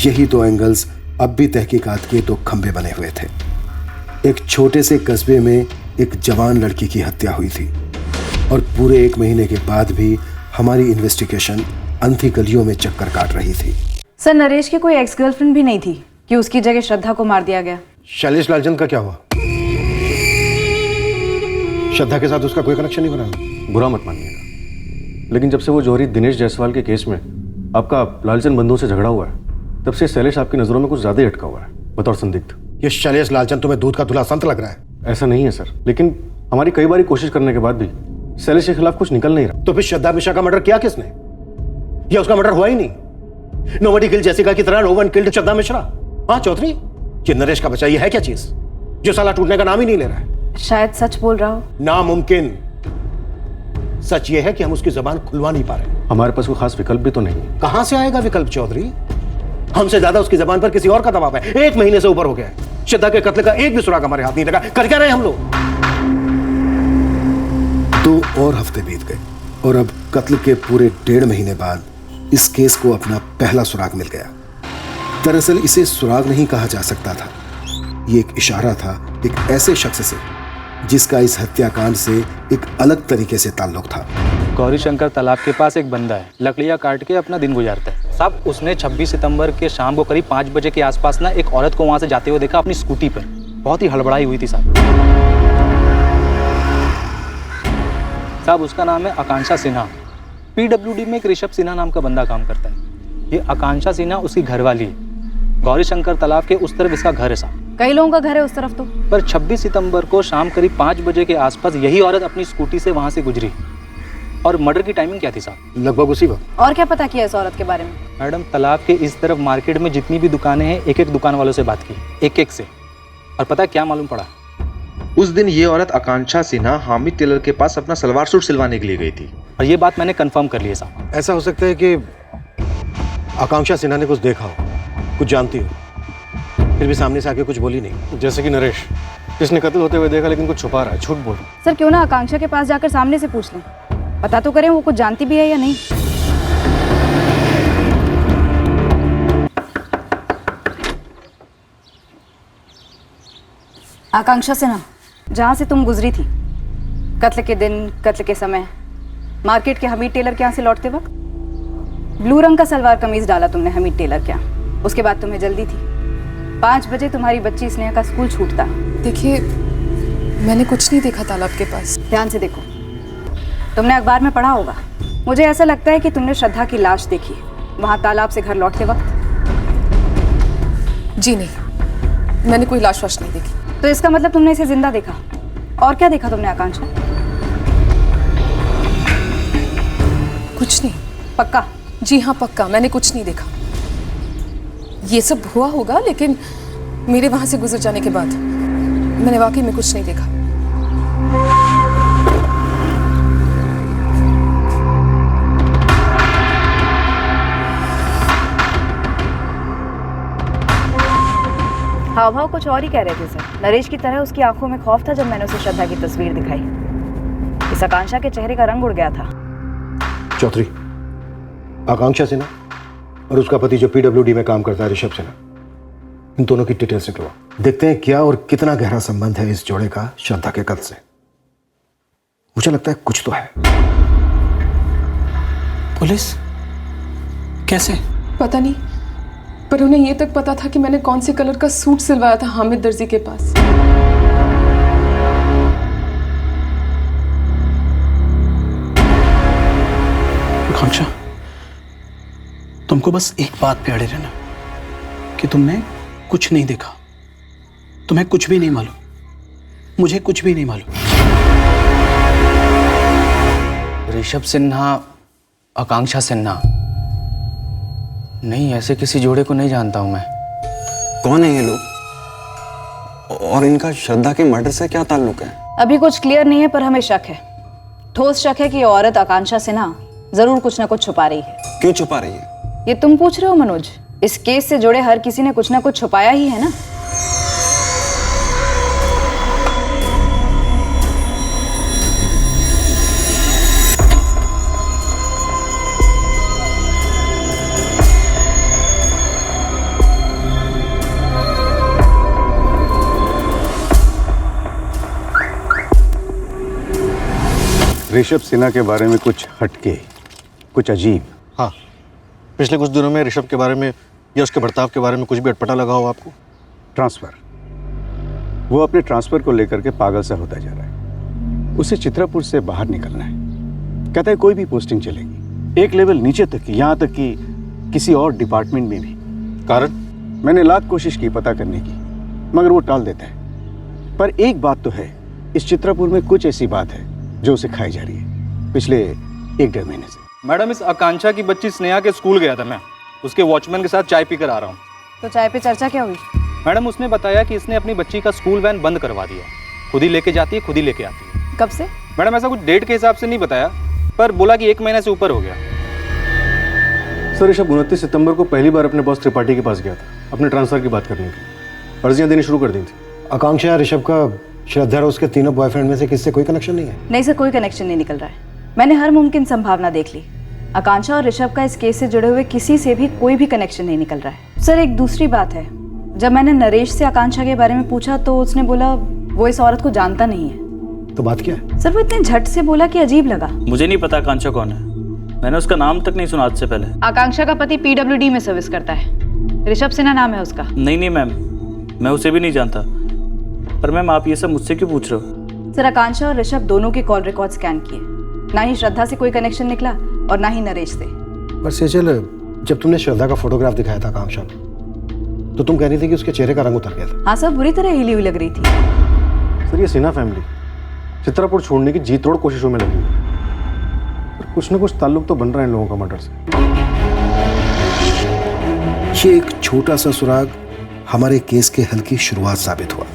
यही 2 एंगल्स अब भी तहकीकात के 2 खंभे बने हुए थे। एक छोटे से कस्बे में एक जवान लड़की की हत्या हुई थी और पूरे 1 महीने के बाद भी हमारी इन्वेस्टिगेशन अंधी गलियों में चक्कर काट रही थी। सर नरेश की कोई एक्स गर्लफ्रेंड भी नहीं थी कि उसकी जगह श्रद्धा को मार दिया गया। शैलेश लालचंद का क्या हुआ? श्रद्धा के साथ उसका कोई कनेक्शन नहीं बना? बुरा मत मानिएगा, लेकिन जब से वो जौहरी दिनेश जायसवाल के केस में आपका लालचंद बंधुओं से झगड़ा हुआ है, तब से शैलेश आपकी नजरों में कुछ ज्यादा ही अटका हुआ है बतौर संदिग्ध। ये शैलेश लालचंद तुम्हें दूध का धुला संत लग रहा है? ऐसा नहीं है सर, लेकिन हमारी कई बार कोशिश करने के बाद भी शैलेश के खिलाफ कुछ निकल नहीं रहा। तो फिर श्रद्धा मिश्रा का मर्डर किया किसने? या उसका मर्डर हुआ ही नहीं? नोबडी किल्ड जेसिका की तरह नो वन किल्ड श्रद्धा मिश्रा। हाँ चौधरी, ये नरेश का बच्चा ये है क्या चीज जो साला टूटने का नाम ही नहीं ले रहा है? शायद सच बोल रहा हो। नामुमकिन। सच ये है कि हम उसकी जबान खुलवा नहीं पा रहे। हमारे पास कोई खास विकल्प भी तो नहीं है। कहां से आएगा विकल्प चौधरी? हमसे ज्यादा उसकी जबान पर किसी और का दबाव है। 1 महीने से ऊपर हो गया है, श्रद्धा के कत्ल का एक भी सुराग हमारे हाथ नहीं लगा। कर क्या रहे हम लोग? 2 और हफ्ते बीत गए और अब कत्ल के पूरे 1.5 महीने बाद इस केस को अपना पहला सुराग मिल गया। दरअसल इसे सुराग नहीं कहा जा सकता था, ये एक इशारा था एक ऐसे शख्स से जिसका इस हत्याकांड से एक अलग तरीके से ताल्लुक था। गौरी शंकर तालाब के पास एक बंदा है, लकड़ियाँ काट के अपना दिन गुजारता है साहब। उसने 26 सितंबर के शाम को करीब 5 बजे के आसपास ना एक औरत को वहां से जाते हुए देखा अपनी स्कूटी पर। बहुत ही हड़बड़ाई हुई थी साहब। उसका नाम है आकांक्षा सिन्हा। PWD में एक ऋषभ सिन्हा नाम का बंदा काम करता है। ये आकांक्षा सिन्हा उसकी घरवाली है। गौरी शंकर तालाब के उस तरफ इसका घर है साहब। कई लोगों का घर है उस तरफ तो। पर 26 सितंबर को शाम करीब 5 बजे के आसपास यही औरत अपनी स्कूटी से वहां से गुजरी। और मर्डर की टाइमिंग क्या थी साहब? लगभग उसी वक्त। और क्या पता किया इस औरत के बारे में? मैडम तालाब के इस तरफ मार्केट में जितनी भी दुकानें हैं, एक दुकान वालों से बात की, एक से। और पता क्या मालूम पड़ा? उस दिन ये औरत आकांक्षा सिन्हा हामिद टेलर के पास अपना सलवार सूट सिलवाने के लिए गई थी। और ये बात मैंने कंफर्म कर ली है साहब। ऐसा हो सकता है कि आकांक्षा सिन्हा ने कुछ देखा हो, कुछ जानती हो, फिर भी सामने से आके कुछ बोली नहीं। जैसे कि नरेश, जिसने कत्ल होते हुए देखा लेकिन कुछ छुपा रहा है, झूठ बोल। सर क्यों ना आकांक्षा के पास जाकर सामने से पूछ लें, पता तो करें वो कुछ जानती भी है या नहीं। आकांक्षा से ना, जहाँ से तुम गुजरी थी कत्ल के दिन, कत्ल के समय, मार्केट के हमीद टेलर के यहाँ से लौटते वक्त ब्लू रंग का सलवार कमीज डाला तुमने हमीद टेलर के यहाँ। उसके बाद तुम्हें जल्दी थी। 5 बजे तुम्हारी बच्ची स्नेहा का स्कूल छूटता। देखिए, मैंने कुछ नहीं देखा तालाब के पास। ध्यान से देखो, तुमने अखबार में पढ़ा होगा। मुझे ऐसा लगता है कि तुमने श्रद्धा की लाश देखी वहाँ तालाब से घर लौटते वक्त। जी नहीं, मैंने कोई लाश वाश नहीं देखी। तो इसका मतलब तुमने इसे जिंदा देखा। और क्या देखा तुमने आकांक्षा? कुछ नहीं। पक्का? जी हाँ पक्का, मैंने कुछ नहीं देखा। ये सब हुआ होगा, लेकिन मेरे वहां से गुजर जाने के बाद मैंने वाकई में कुछ नहीं देखा। हाव भाव कुछ और ही कह रहे थे सर। नरेश की तरह उसकी आंखों में खौफ था जब मैंने उसे श्रद्धा की तस्वीर दिखाई। इस आकांक्षा के चेहरे का रंग उड़ गया था। चौधरी, आकांक्षा सिन्हा और उसका पति जो पीडब्ल्यूडी में काम करता है ऋषभ सिन्हा, इन दोनों की डिटेल्स निकलवा। देखते हैं क्या और कितना गहरा संबंध है इस जोड़े का श्रद्धा के कत्ल से। मुझे लगता है कुछ तो है। पुलिस? कैसे? पता नहीं, पर उन्हें ये तक पता था कि मैंने कौन से कलर का सूट सिलवाया था हामिद दर्जी के पास। आकांक्षा, तुमको बस एक बात पे अड़े रहना कि तुमने कुछ नहीं देखा। तुम्हें कुछ भी नहीं मालूम, मुझे कुछ भी नहीं मालूम। ऋषभ सिन्हा, आकांक्षा सिन्हा? नहीं, ऐसे किसी जोड़े को नहीं जानता हूं मैं। कौन है ये लोग? और इनका श्रद्धा के मर्डर से क्या ताल्लुक है? अभी कुछ क्लियर नहीं है, पर हमें शक है, ठोस शक है कि ये औरत आकांक्षा सिन्हा जरूर कुछ ना कुछ छुपा रही है। क्यों छुपा रही है? ये तुम पूछ रहे हो मनोज? इस केस से जुड़े हर किसी ने कुछ ना कुछ छुपाया ही है ना। ऋषभ सिन्हा के बारे में कुछ हटके, कुछ अजीब। हाँ, पिछले कुछ दिनों में ऋषभ के बारे में या उसके बर्ताव के बारे में कुछ भी अटपटा लगा हो आपको? ट्रांसफर, वो अपने ट्रांसफर को लेकर के पागल सा होता जा रहा है। उसे चित्रापुर से बाहर निकलना है। कहता है कोई भी पोस्टिंग चलेगी, एक लेवल नीचे तक की, यहाँ तक कि किसी और डिपार्टमेंट में भी। कारण? मैंने लाख कोशिश की पता करने की, मगर वो टाल देता है। पर एक बात तो है, इस चित्रापुर में कुछ ऐसी बात है जो उसे खाई जा रही है पिछले 1-1.5 महीने से। मैडम, इस आकांक्षा की बच्ची स्नेहा के स्कूल गया था मैं, उसके वॉचमैन के साथ चाय पीकर आ रहा हूँ। तो चाय पे चर्चा क्या हुई? मैडम, उसने बताया कि इसने अपनी बच्ची का स्कूल वैन बंद करवा दिया। खुद ही लेके जाती है, खुद ही लेके आती है। कब से? मैडम, ऐसा कुछ डेट के हिसाब से नहीं बताया, पर बोला कि 1 महीने से ऊपर हो गया। सर, ऋषभ 29 सितंबर को पहली बार अपने बॉस त्रिपाठी के पास गया था अपने ट्रांसफर की बात करने की। अर्जियां देनी शुरू कर दी थी। आकांक्षा या ऋषभ का श्रद्धा और उसके तीनों बॉयफ्रेंड में से किससे कोई कनेक्शन नहीं है? नहीं सर, कोई कनेक्शन नहीं निकल रहा है। मैंने हर मुमकिन संभावना देख ली। आकांक्षा और ऋषभ का इस केस से जुड़े हुए किसी से भी कोई भी कनेक्शन नहीं निकल रहा है। सर, एक दूसरी बात है, जब मैंने नरेश से आकांक्षा के बारे में पूछा तो उसने बोला वो इस औरत को जानता नहीं है। तो बात क्या है? सर, वो इतने झट से बोला कि अजीब लगा। मुझे नहीं पता आकांक्षा कौन है, मैंने उसका नाम तक नहीं सुना आज से पहले। आकांक्षा का पति पीडब्ल्यूडी में सर्विस करता है, ऋषभ सिन्हा नाम है उसका। नहीं मैम, मैं उसे भी नहीं जानता। पर मैम, आप ये सब मुझसे क्यों पूछ रहे हो? सर, आकांक्षा और ऋषभ दोनों के कॉल रिकॉर्ड स्कैन किए, ना ही श्रद्धा से कोई कनेक्शन निकला और ना ही नरेश से। पर सेजल, जब तुमने श्रद्धा का फोटोग्राफ दिखाया था आकांक्षा को, तो तुम कह रही थी कि उसके चेहरे का रंग उतर गया था। हाँ सर, बुरी तरह हिली हुई लग रही थी। सर, ये सिन्हा फैमिली चित्रापुर छोड़ने की जी तोड़ कोशिशों में लगी हुई है। पर कुछ ना कुछ ताल्लुक तो बन रहा है इन लोगों का मर्डर से। ये एक छोटा सा सुराग हमारे केस के हल की शुरुआत साबित हुआ।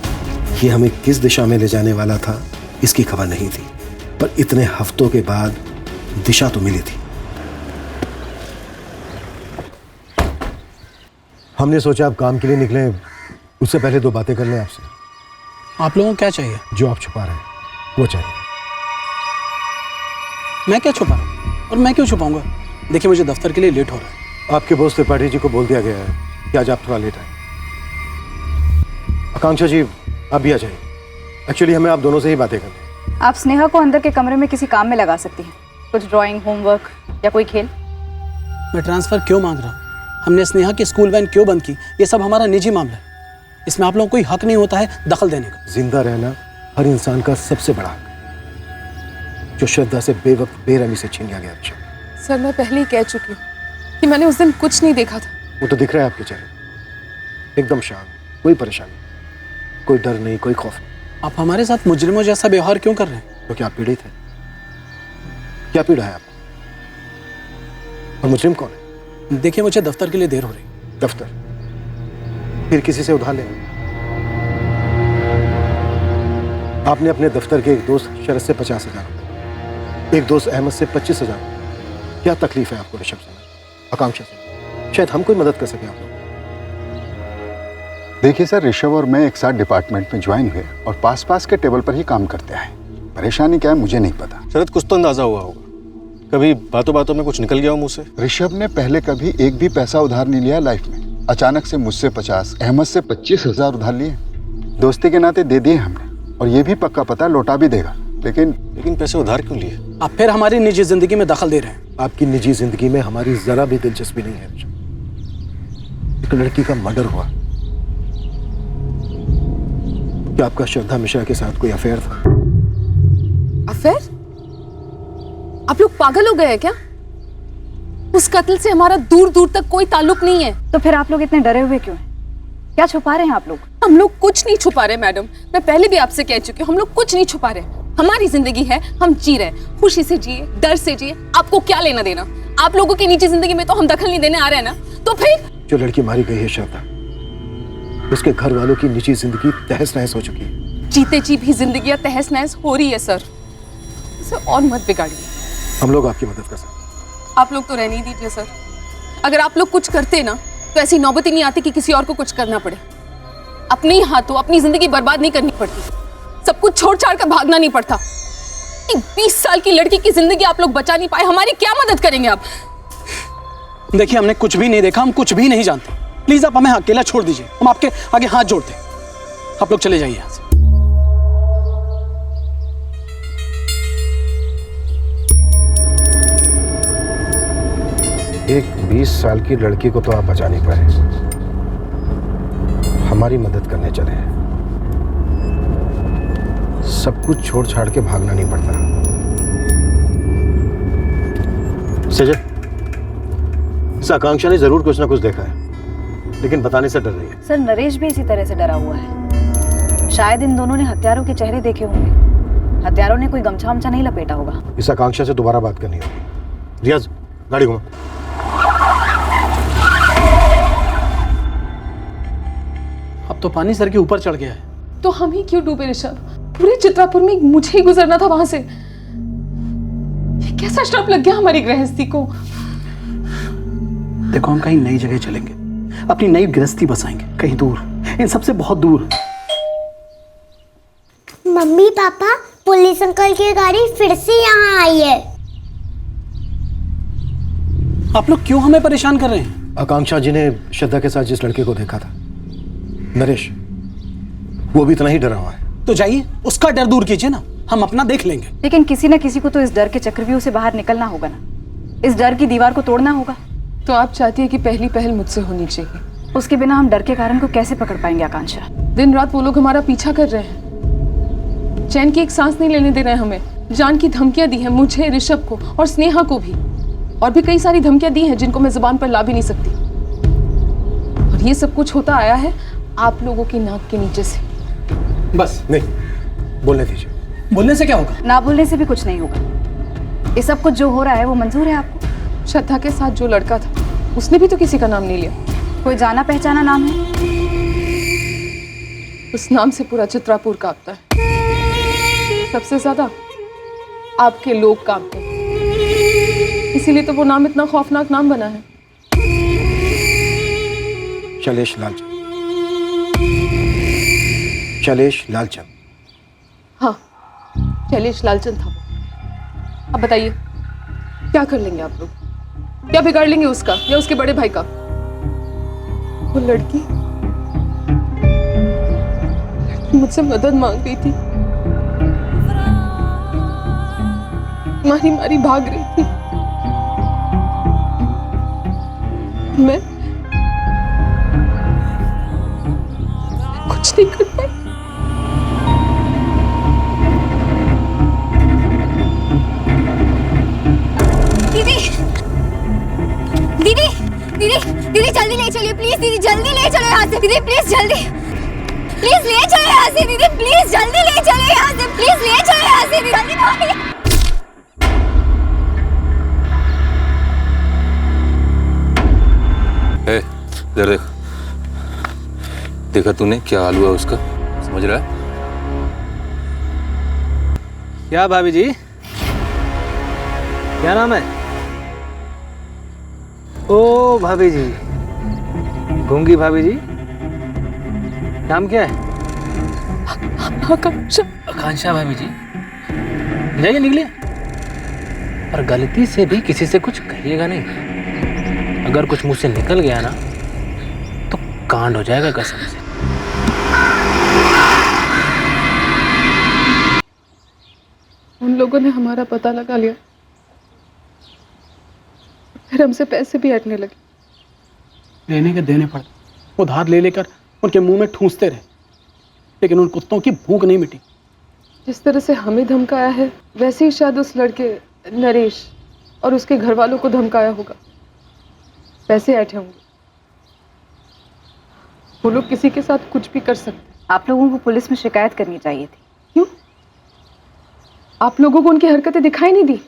ये हमें किस दिशा में ले जाने वाला था इसकी खबर नहीं थी, पर इतने हफ्तों के बाद दिशा तो मिली थी। हमने सोचा आप काम के लिए निकले, उससे पहले 2 बातें कर लें आपसे। आप लोगों को क्या चाहिए? जो आप छुपा रहे हैं वो चाहिए। मैं क्या छुपा रहा हूँ? और मैं क्यों छुपाऊंगा? देखिए, मुझे दफ्तर के लिए लेट हो रहा है। आपके बॉस त्रिपाठी जी को बोल दिया गया है कि आज आप थोड़ा लेट आए। आकांक्षा जी, आप भी आ जाइए। एक्चुअली हमें आप दोनों से ही बातें करनी। आप स्नेहा को अंदर के कमरे में किसी काम में लगा सकती हैं, कुछ ड्राइंग, होमवर्क या कोई खेल। मैं ट्रांसफ़र क्यों मांग रहा हूँ, हमने स्नेहा की स्कूल वैन क्यों बंद की, ये सब हमारा निजी मामला है। इसमें आप लोगों को कोई हक नहीं होता है दखल देने का। जिंदा रहना हर इंसान का सबसे बड़ा हक, जो श्रद्धा से बेवक्त बेरहमी से छीन लिया गया। ऋषभ, सर मैं पहले ही कह चुकी हूँ कि मैंने उस दिन कुछ नहीं देखा था। वो तो दिख रहा है आपके चेहरे, एकदम शांत, कोई परेशानी, कोई डर नहीं, कोई खौफ नहीं। आप हमारे साथ मुजरिमों जैसा व्यवहार क्यों कर रहे हैं? तो क्या आप पीड़ित हैं? क्या पीड़ा है आपको? और मुजरिम कौन है? देखिए मुझे दफ्तर के लिए देर हो रही। दफ्तर? फिर किसी से उधार लेना। आपने अपने दफ्तर के एक दोस्त शरद से 50,000 रुपये, एक दोस्त अहमद से 25,000 रुपये। क्या तकलीफ है आपको ऋषभ से, आकांक्षा से? शायद हम कोई मदद कर सकें आप लोग। देखिए सर, ऋषभ और मैं एक साथ डिपार्टमेंट में ज्वाइन हुए और पास पास के टेबल पर ही काम करते आए। परेशानी क्या है मुझे नहीं पता। शरद, कुछ तो अंदाजा हुआ होगा, कभी बातों बातों में कुछ निकल गया हो मुंह से? ऋषभ ने पहले कभी एक भी पैसा उधार नहीं लिया लाइफ में। अचानक से मुझसे 50, अहमद से 25,000 उधार लिए। दोस्ती के नाते दे दिए हमने, और ये भी पक्का पता लौटा भी देगा। लेकिन पैसे उधार क्यों लिए? आप फिर हमारी निजी जिंदगी में दखल दे रहे हैं। आपकी निजी जिंदगी में हमारी जरा भी दिलचस्पी नहीं है ऋषभ। एक लड़की का मर्डर हुआ, क्या आपका श्रद्धा मिश्रा के साथ कोई अफेयर था? अफेयर? आप लोग पागल हो गए हैं क्या? उस कत्ल से हमारा दूर दूर तक कोई ताल्लुक नहीं है। तो फिर आप लोग इतने डरे हुए क्यों हैं? क्या छुपा रहे हैं आप लोग? हम लोग कुछ नहीं छुपा रहे मैडम, मैं पहले भी आपसे कह चुकी हूँ, हम लोग कुछ नहीं छुपा रहे। हमारी जिंदगी है, हम जी रहे हैं, खुशी से जिए, डर से जिए। आपको क्या लेना देना? आप लोगों की निजी जिंदगी में तो हम दखल नहीं देने आ रहे हैं ना, तो फिर? जो लड़की मारी गई है श्रद्धा, उसके घर वालों की निजी जिंदगी तहस नहस हो चुकी है। जीते जी भी जिंदगियां तहस नहस हो रही है सर, इसे और मत बिगाड़िए। हम लोग आपकी मदद कर सकते हैं। आप लोग तो रहने ही दीजिए सर। अगर आप लोग कुछ करते ना तो ऐसी नौबत ही नहीं आती कि किसी और को कुछ करना पड़े। अपने ही हाथों अपनी जिंदगी बर्बाद नहीं करनी पड़ती, सब कुछ छोड़ छाड़ कर भागना नहीं पड़ता। 20 साल की लड़की की जिंदगी आप लोग बचा नहीं पाए, हमारी क्या मदद करेंगे आप? देखिए हमने कुछ भी नहीं देखा, हम कुछ भी नहीं जानते। प्लीज आप हमें अकेला छोड़ दीजिए, हम आपके आगे हाथ जोड़ते हैं। आप लोग चले जाइए यहाँ से। एक 20 साल की लड़की को तो आप बचा नहीं पाए, हमारी मदद करने चले हैं। सब कुछ छोड़ छाड़ के भागना नहीं पड़ता। सजय, इस आकांक्षा ने जरूर कुछ ना कुछ देखा है, लेकिन बताने से डर रही है। सर नरेश भी इसी तरह से डरा हुआ है। शायद इन दोनों ने हत्यारों के चेहरे देखे होंगे। हत्यारों ने कोई गमछा वमछा नहीं लपेटा होगा। इस आकांक्षा से दोबारा बात करनी होगी। रियाज, गाड़ी घुमा। अब तो पानी सर के ऊपर चढ़ गया है। तो हम ही क्यों डूबे ऋषभ? पूरे चित्रापुर में मुझे ही गुजरना था वहां से। ये कैसा श्राप लग गया हमारी गृहस्थी को? देखो हम कहीं नई जगह चलेंगे, अपनी नई गृहस्थी बसाएंगे, कहीं दूर, इन सबसे बहुत दूर। मम्मी पापा, पुलिस अंकल की गाड़ी फिर से यहाँ आई है। आप लोग क्यों हमें परेशान कर रहे हैं? आकांक्षा जी ने श्रद्धा के साथ जिस लड़के को देखा था, नरेश, वो भी इतना ही डरा हुआ है। तो जाइए उसका डर दूर कीजिए ना, हम अपना देख लेंगे। लेकिन किसी न किसी को तो इस डर के चक्रव्यूह से बाहर निकलना होगा ना, इस डर की दीवार को तोड़ना होगा। तो आप चाहती है कि पहली पहल मुझसे होनी चाहिए? उसके बिना हम डर के कारण को कैसे पकड़ पाएंगे आकांक्षा? दिन रात वो लोग हमारा पीछा कर रहे हैं, चैन की एक सांस नहीं लेने दे रहे हैं हमें। जान की धमकियां दी है मुझे, ऋषभ को और स्नेहा को भी, और भी कई सारी धमकियां दी हैं जिनको मैं जुबान पर ला भी नहीं सकती। और ये सब कुछ होता आया है आप लोगों की नाक के नीचे से। बस नहीं, बोलने दीजिए। बोलने से क्या होगा? ना बोलने से भी कुछ नहीं होगा। ये सब कुछ जो हो रहा है वो मंजूर है आपको? श्रद्धा के साथ जो लड़का था उसने भी तो किसी का नाम नहीं लिया। कोई जाना पहचाना नाम है? उस नाम से पूरा चित्रापुर कांपता है। सबसे ज्यादा आपके लोग कांपते हैं, इसीलिए तो वो नाम इतना खौफनाक नाम बना है। शैलेश लालचंद। शैलेश लालचंद। हाँ, शैलेश लालचंद था। अब बताइए क्या कर लेंगे आप लोग? क्या बिगाड़ लेंगे उसका या उसके बड़े भाई का? वो लड़की मुझसे मदद मांग रही थी, मारी मारी भाग रही थी। मैं कुछ नहीं कर पाई। दीदी दीदी दीदी दीदी जल्दी ले चलिए प्लीज। दीदी जल्दी ले चलो यहाँ से। दीदी प्लीज जल्दी, प्लीज ले चलो यहाँ से। दीदी प्लीज जल्दी ले चलो यहाँ से। प्लीज ले चलो यहाँ से। दीदी जल्दी भागिए। इधर देख, देखा तूने क्या हाल हुआ उसका, समझ रहा है? क्या भाभी जी, क्या नाम है? ओ भाभी जी, गूंगी भाभी जी, नाम क्या है? आकांक्षा। आकांक्षा भाभी जी, जाइए निकलिए, और गलती से भी किसी से कुछ कहिएगा नहीं। अगर कुछ मुंह से निकल गया ना तो कांड हो जाएगा कसम से। उन लोगों ने हमारा पता लगा लिया, फिर हमसे पैसे भी हटने लगे। लेने के देने पड़े, उधार ले लेकर उनके मुंह में ठूंसते रहे, लेकिन उन कुत्तों की भूख नहीं मिटी। जिस तरह से हमें धमकाया है, वैसे ही शायद उस लड़के नरेश और उसके घर वालों को धमकाया होगा। पैसे ऐठे होंगे। वो लोग किसी के साथ कुछ भी कर सकते। आप लोगों को पुलिस में शिकायत करनी चाहिए थी। क्यों? आप लोगों को उनकी हरकतें दिखाई नहीं दी,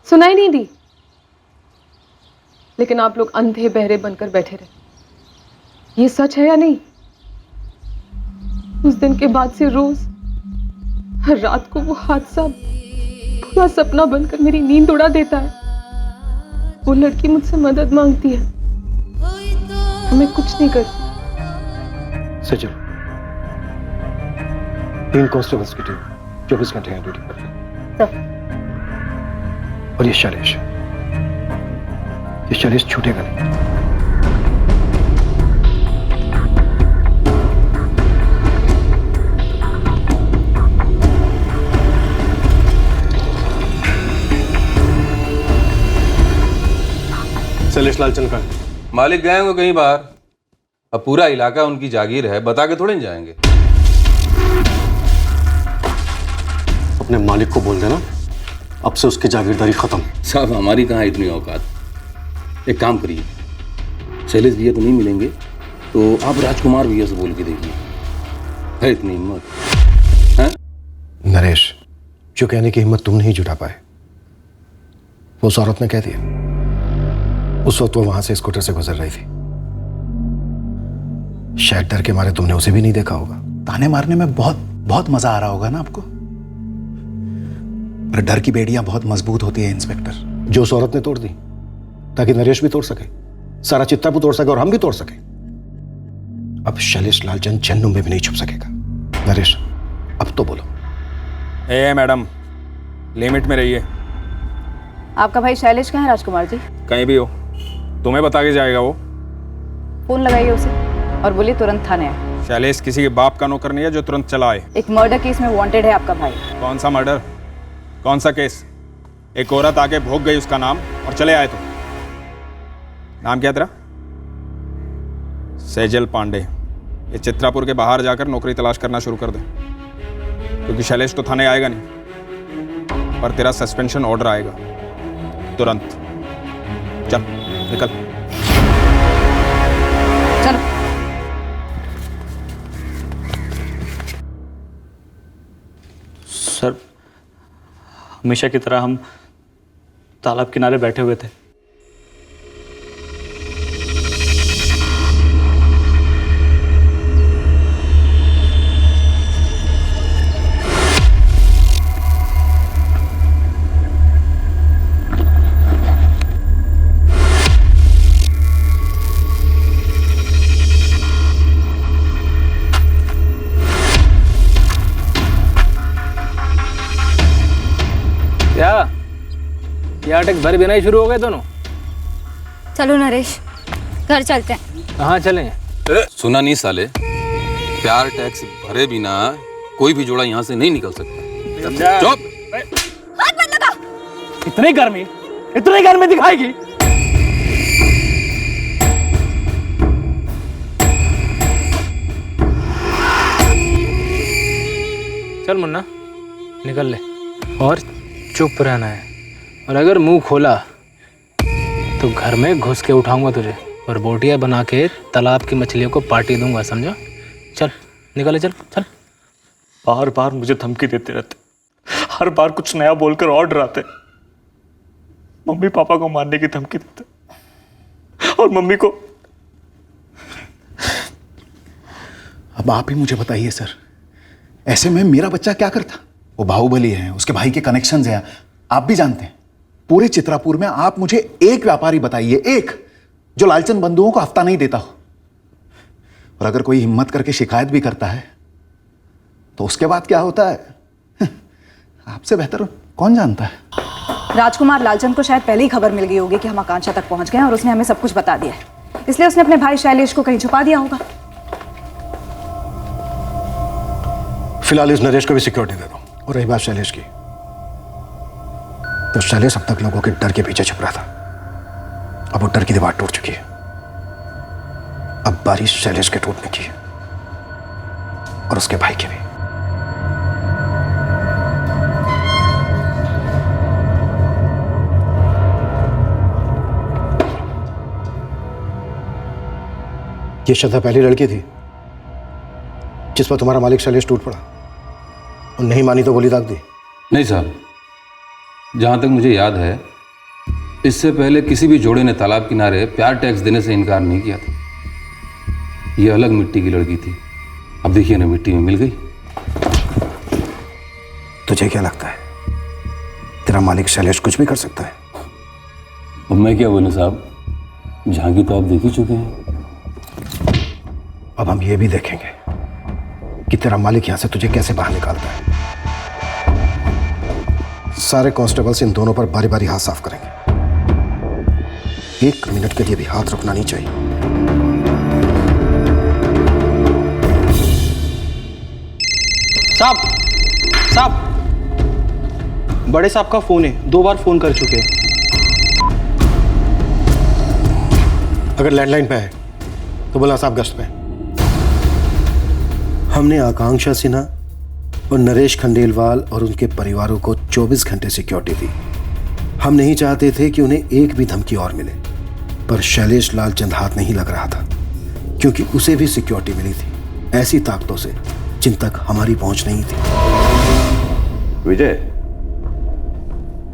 सुनाई नहीं दी, लेकिन आप लोग अंधे बहरे बनकर बैठे रहे। ये सच है या नहीं? उस दिन के बाद से रोज हर रात को वो हादसा पूरा सपना बनकर मेरी नींद उड़ा देता है। वो लड़की मुझसे मदद मांगती है, मैं कुछ नहीं करती। सचल, 3 कांस्टेबल्स की टीम 24 घंटे यहाँ ड्यूटी कर रही है। और ये शैलेश छूटेगा नहीं। शैलेश लालचंद का मालिक गए होंगे कहीं बाहर। अब पूरा इलाका उनकी जागीर है, बता के थोड़े नहीं जाएंगे। अपने मालिक को बोल देना अब से उसकी जागीरदारी खत्म। साहब हमारी कहाँ इतनी औकात। एक काम करिए, शैलेश भैया तो नहीं मिलेंगे तो आप राजकुमार भैया से बोल के देखिए, है इतनी हिम्मत है? नरेश, जो कहने की हिम्मत तुम नहीं जुटा पाए वो उस औरत ने कह दिया। उस वक्त वो वहां से स्कूटर से गुजर रही थी। शायद डर के मारे तुमने उसे भी नहीं देखा होगा। ताने मारने में बहुत बहुत मजा आ रहा होगा ना आपको, पर डर की बेड़ियां बहुत मजबूत होती है इंस्पेक्टर। जो उस औरत ने तोड़ दी ताकि नरेश भी तोड़ सके, सारा चित्तापुर तोड़ सके और हम भी तोड़ सके। अब शैलेश लालचंद जन्नू में भी नहीं छुप सकेगा। नरेश, अब तो बोलो। ए मैडम, लिमिट में रहिए। आपका भाई शैलेश कहाँ है राजकुमार जी? कहीं भी हो, तुम्हें बता के जाएगा वो। फोन लगाइए उसे और बोलिए तुरंत थाने आए। शैलेश किसी के बाप का नौकर नहीं है जो तुरंत चला आए। एक मर्डर केस में वांटेड है आपका भाई। कौन सा मर्डर, कौन सा केस? एक औरत आके भोग गई उसका नाम और चले आए तुम। नाम क्या तेरा? सेजल पांडे। ये चित्रापुर के बाहर जाकर नौकरी तलाश करना शुरू कर दे, क्योंकि शैलेश तो थाने आएगा नहीं, पर तेरा सस्पेंशन ऑर्डर आएगा तुरंत। चल निकल। चलो। सर, हमेशा की तरह हम तालाब किनारे बैठे हुए थे। क्या टैक्स भर बिना ही शुरू हो गए दोनों? चलो नरेश, घर चलते हैं। कहाँ चलें? सुना नहीं साले, प्यार टैक्स भरे बिना कोई भी जोड़ा यहाँ से नहीं निकल सकता। चुप। हाथ मत लगा। इतनी गर्मी दिखाएगी? चल मुन्ना, निकल ले और चुप रहना है। और अगर मुंह खोला तो घर में घुस के उठाऊंगा तुझे और बोटियां बना के तालाब की मछलियों को पार्टी दूंगा, समझा? चल निकल, चल चल। बार बार मुझे धमकी देते रहते, हर बार कुछ नया बोलकर और डराते। मम्मी पापा को मारने की धमकी देते और मम्मी को। अब आप ही मुझे बताइए सर, ऐसे में मेरा बच्चा क्या करता? वो बाहुबली है, उसके भाई के कनेक्शंस हैं, आप भी जानते हैं। पूरे चित्रापुर में आप मुझे एक व्यापारी बताइए, एक जो लालचंद बंधुओं को हफ्ता नहीं देता हो। और अगर कोई हिम्मत करके शिकायत भी करता है तो उसके बाद क्या होता है आपसे बेहतर कौन जानता है। राजकुमार लालचंद को शायद पहले ही खबर मिल गई होगी कि हम आकांक्षा तक पहुंच गए हैं और उसने हमें सब कुछ बता दिया है, इसलिए उसने अपने भाई शैलेश को कहीं छुपा दिया होगा। फिलहाल इस नरेश को भी सिक्योरिटी दे दो। और रही बात शैलेश की, तो शैलेश अब तक लोगों के डर के पीछे छुप रहा था, अब वो डर की दीवार टूट चुकी है। अब बारी शैलेश के टूटने की है और उसके भाई की भी। ये श्रद्धा पहली लड़की थी जिस पर तुम्हारा मालिक शैलेश टूट पड़ा और नहीं मानी तो गोली दाग दी? नहीं साहब, जहाँ तक मुझे याद है इससे पहले किसी भी जोड़े ने तालाब किनारे प्यार टैक्स देने से इनकार नहीं किया था। ये अलग मिट्टी की लड़की थी, अब देखिए ना मिट्टी में मिल गई। तुझे क्या लगता है तेरा मालिक शैलेश कुछ भी कर सकता है? अब मैं क्या बोलूं साहब, झांकी तो आप देख ही चुके हैं। अब हम ये भी देखेंगे कि तेरा मालिक यहां से तुझे कैसे बाहर निकालता है। सारे कांस्टेबल्स इन दोनों पर बारी बारी हाथ साफ करेंगे, 1 मिनट के लिए भी हाथ रुकना नहीं चाहिए। साहब, बड़े साहब का फोन है, 2 बार फोन कर चुके हैं। अगर लैंडलाइन पे है तो बोला साहब गश्त पे। हमने आकांक्षा सिन्हा और नरेश खंडेलवाल और उनके परिवारों को 24 घंटे सिक्योरिटी दी। हम नहीं चाहते थे कि उन्हें एक भी धमकी और मिले, पर शैलेश लालचंद हाथ नहीं लग रहा था क्योंकि उसे भी सिक्योरिटी मिली थी ऐसी ताकतों से जिन तक हमारी पहुंच नहीं थी। विजय,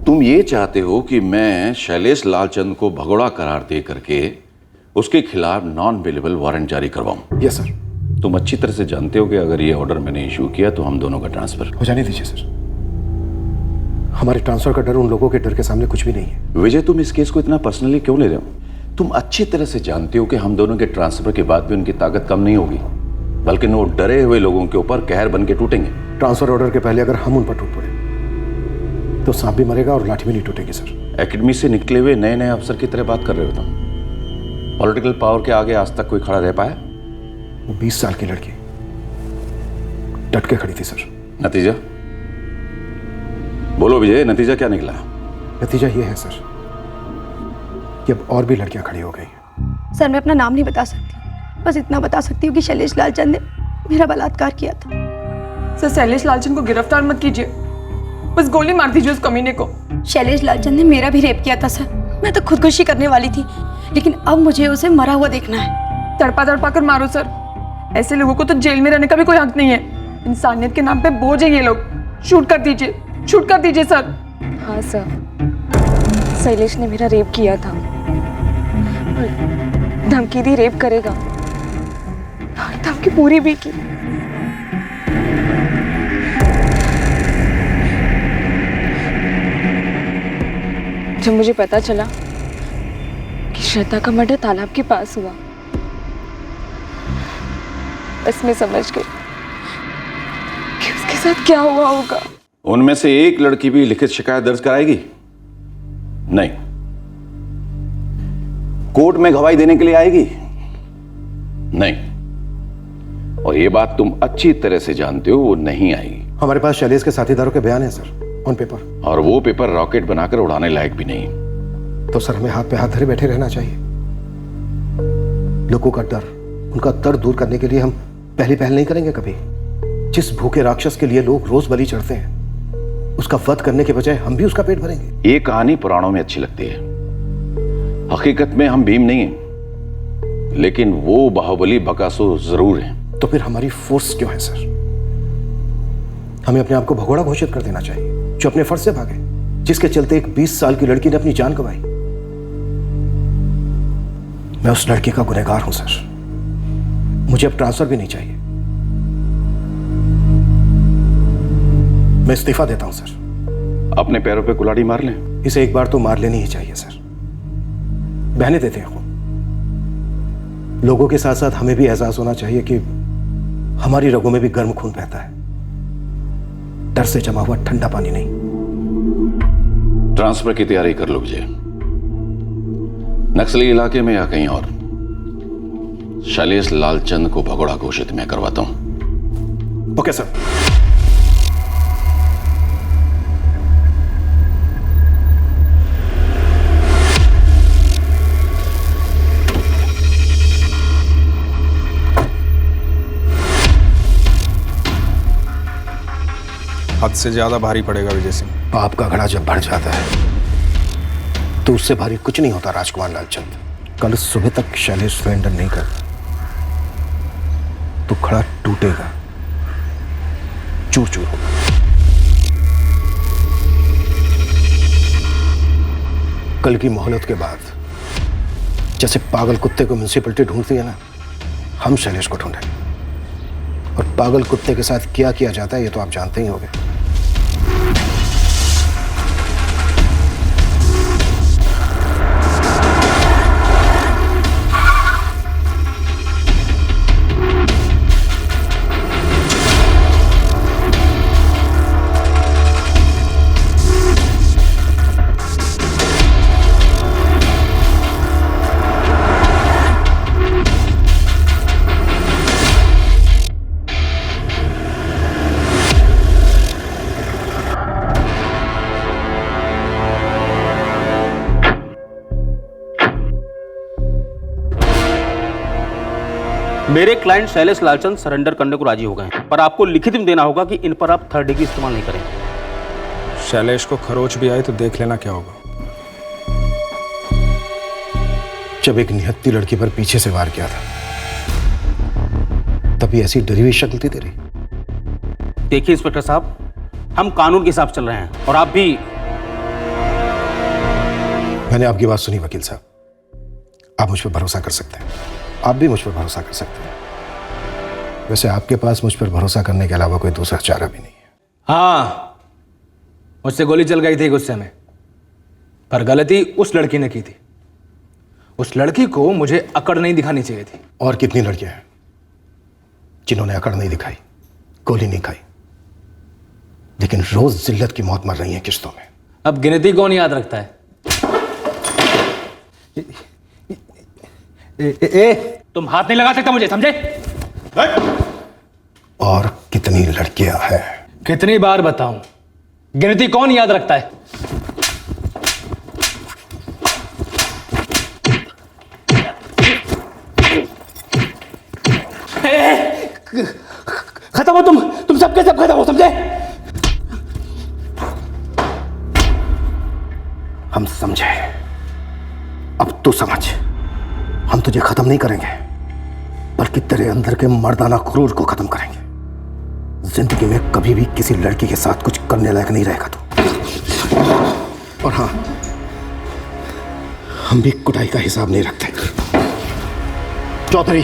तुम ये चाहते हो कि मैं शैलेश लालचंद को भगोड़ा करार दे करके उसके खिलाफ नॉन अवेलेबल वारंट जारी करवाऊं? Yes sir. तुम अच्छी तरह से जानते हो कि अगर ये ऑर्डर मैंने इशू किया तो हम दोनों का ट्रांसफर हो जाने दीजिए सर। हमारे ट्रांसफर का डर उन लोगों के डर के सामने कुछ भी नहीं है। विजय, तुम इस केस को इतना पर्सनली क्यों ले रहे हो? तुम अच्छी तरह से जानते हो कि हम दोनों के ट्रांसफर के बाद भी उनकी ताकत कम नहीं होगी, बल्कि वो डरे हुए लोगों के ऊपर कहर बन के टूटेंगे। ट्रांसफर ऑर्डर के पहले अगर हम उन पर टूट पड़े तो सांप भी मरेगा और लाठी भी नहीं टूटेगी सर। एकेडमी से निकले हुए नए नए अफसर की तरह बात कर रहे हो तुम। पॉलिटिकल पावर के आगे आज तक कोई खड़ा रह पाया? वो 20 साल की लड़की डट के खड़ी थी सर। नतीजा बोलो विजय, नतीजा क्या निकला? नतीजा ये है सर कि अब और भी लड़कियां खड़ी हो गई हैं। सर, मैं अपना नाम नहीं बता सकती, बस इतना बता सकती हूँ कि शैलेश लालचंद ने मेरा बलात्कार किया था। सर, शैलेश लालचंद को गिरफ्तार मत कीजिए, बस गोली मार दीजिए उस कमीने को। शैलेश लालचंद ने मेरा भी रेप किया था सर। मैं तो खुदकुशी करने वाली थी, लेकिन अब मुझे उसे मरा हुआ देखना है। तड़पा तड़पा कर मारो सर, ऐसे लोगों को तो जेल में रहने का भी कोई हक नहीं है। इंसानियत के नाम पे बोझ है ये लोग। शूट कर दीजिए, शूट कर दीजिए सर। हाँ सर, शैलेश ने मेरा रेप किया था, धमकी दी रेप करेगा, धमकी पूरी भी की। जब मुझे पता चला कि श्रद्धा का मर्डर तालाब के पास हुआ, बस मैं समझ गई कि उसके साथ क्या हुआ होगा। उनमें से एक लड़की भी लिखित शिकायत दर्ज कराएगी? नहीं। कोर्ट में गवाही देने के लिए आएगी? नहीं। और ये बात तुम अच्छी तरह से जानते हो, वो नहीं आएगी। हमारे पास शैलेश के साथीदारों के बयान है सर। On paper. और वो पेपर रॉकेट बनाकर उड़ाने लायक भी नहीं। तो सर हमें हाथ पे हाथ धरे बैठे रहना चाहिए। लोगों का डर, उनका दर्द दूर करने के लिए हम पहली पहल नहीं करेंगे कभी? जिस भूखे राक्षस के लिए लोग रोज बलि चढ़ते हैं, उसका वध करने के बजाय हम भी उसका पेट भरेंगे। ये कहानी पुराणों में अच्छी लगती है, हकीकत में हम भीम नहीं हैं, लेकिन वो बाहुबली बकासुर जरूर हैं। तो फिर हमारी फोर्स क्यों है सर? हमें अपने आप को भगोड़ा घोषित कर देना चाहिए, जो अपने फर्ज से भागे, जिसके चलते एक 20 साल की लड़की ने अपनी जान गंवाई। मैं उस लड़की का गुनहगार हूं सर। मुझे अब ट्रांसफर भी नहीं चाहिए। मैं इस्तीफा देता हूं सर। अपने पैरों पे कुल्हाड़ी मार लें। इसे एक बार तो मार लेनी ही चाहिए सर। बहने देते हैं। लोगों के साथ साथ हमें भी एहसास होना चाहिए कि हमारी रगों में भी गर्म खून बहता है, डर से जमा हुआ ठंडा पानी नहीं। ट्रांसफर की तैयारी कर लो विजय। नक्सली इलाके में या कहीं और शैलेश लालचंद को भगोड़ा घोषित मैं करवाता हूं। Okay sir. हद से ज्यादा भारी पड़ेगा विजय सिंह। पाप का घड़ा जब बढ़ जाता है तो उससे भारी कुछ नहीं होता राजकुमार लालचंद। कल सुबह तक शैलेश सरेंडर नहीं करता तो घड़ा टूटेगा, चूर चूर होगा। कल की मोहलत के बाद जैसे पागल कुत्ते को म्युनिसिपैलिटी ढूंढती है ना, हम शैलेश को ढूंढेंगे। और पागल कुत्ते के साथ क्या किया जाता है ये तो आप जानते ही होंगे। मेरे क्लाइंट शैलेश लालचंद सरेंडर करने को राजी हो गए हैं, पर आपको लिखित में देना होगा कि इन पर आप थर्ड डिग्री इस्तेमाल नहीं करेंगे। शैलेश को खरोच भी आई तो देख लेना क्या होगा। जब एक निहत्ती लड़की पर पीछे से वार किया था तभी ऐसी डरी हुई शक्ल थी तेरी। देखिए इंस्पेक्टर साहब, हम कानून के हिसाब चल रहे हैं और आप भी। मैंने आपकी बात सुनी वकील साहब, आप मुझ पर भरोसा कर सकते हैं। आप भी मुझ पर भरोसा कर सकते हैं। वैसे आपके पास मुझ पर भरोसा करने के अलावा कोई दूसरा चारा भी नहीं है। हाँ, मुझसे गोली चल गई थी गुस्से में, पर गलती उस लड़की ने की थी। उस लड़की को मुझे अकड़ नहीं दिखानी चाहिए थी। और कितनी लड़कियां हैं जिन्होंने अकड़ नहीं दिखाई, गोली नहीं खाई, लेकिन रोज जिल्लत की मौत मर रही है किश्तों में। अब गिनती कौन याद रखता है? तुम हाथ नहीं लगा सकता मुझे, समझे? और कितनी लड़कियां हैं? कितनी बार बताऊं, गिनती कौन याद रखता है? खत्म हो तुम सबके सब खत्म हो, समझे? हम समझे, अब तू समझ। हम तुझे खत्म नहीं करेंगे, बल्कि तेरे अंदर के मर्दाना क्रूर को खत्म करेंगे। जिंदगी में कभी भी किसी लड़की के साथ कुछ करने लायक नहीं रहेगा तू। और हाँ, हम भी कुटाई का हिसाब नहीं रखते। चौधरी,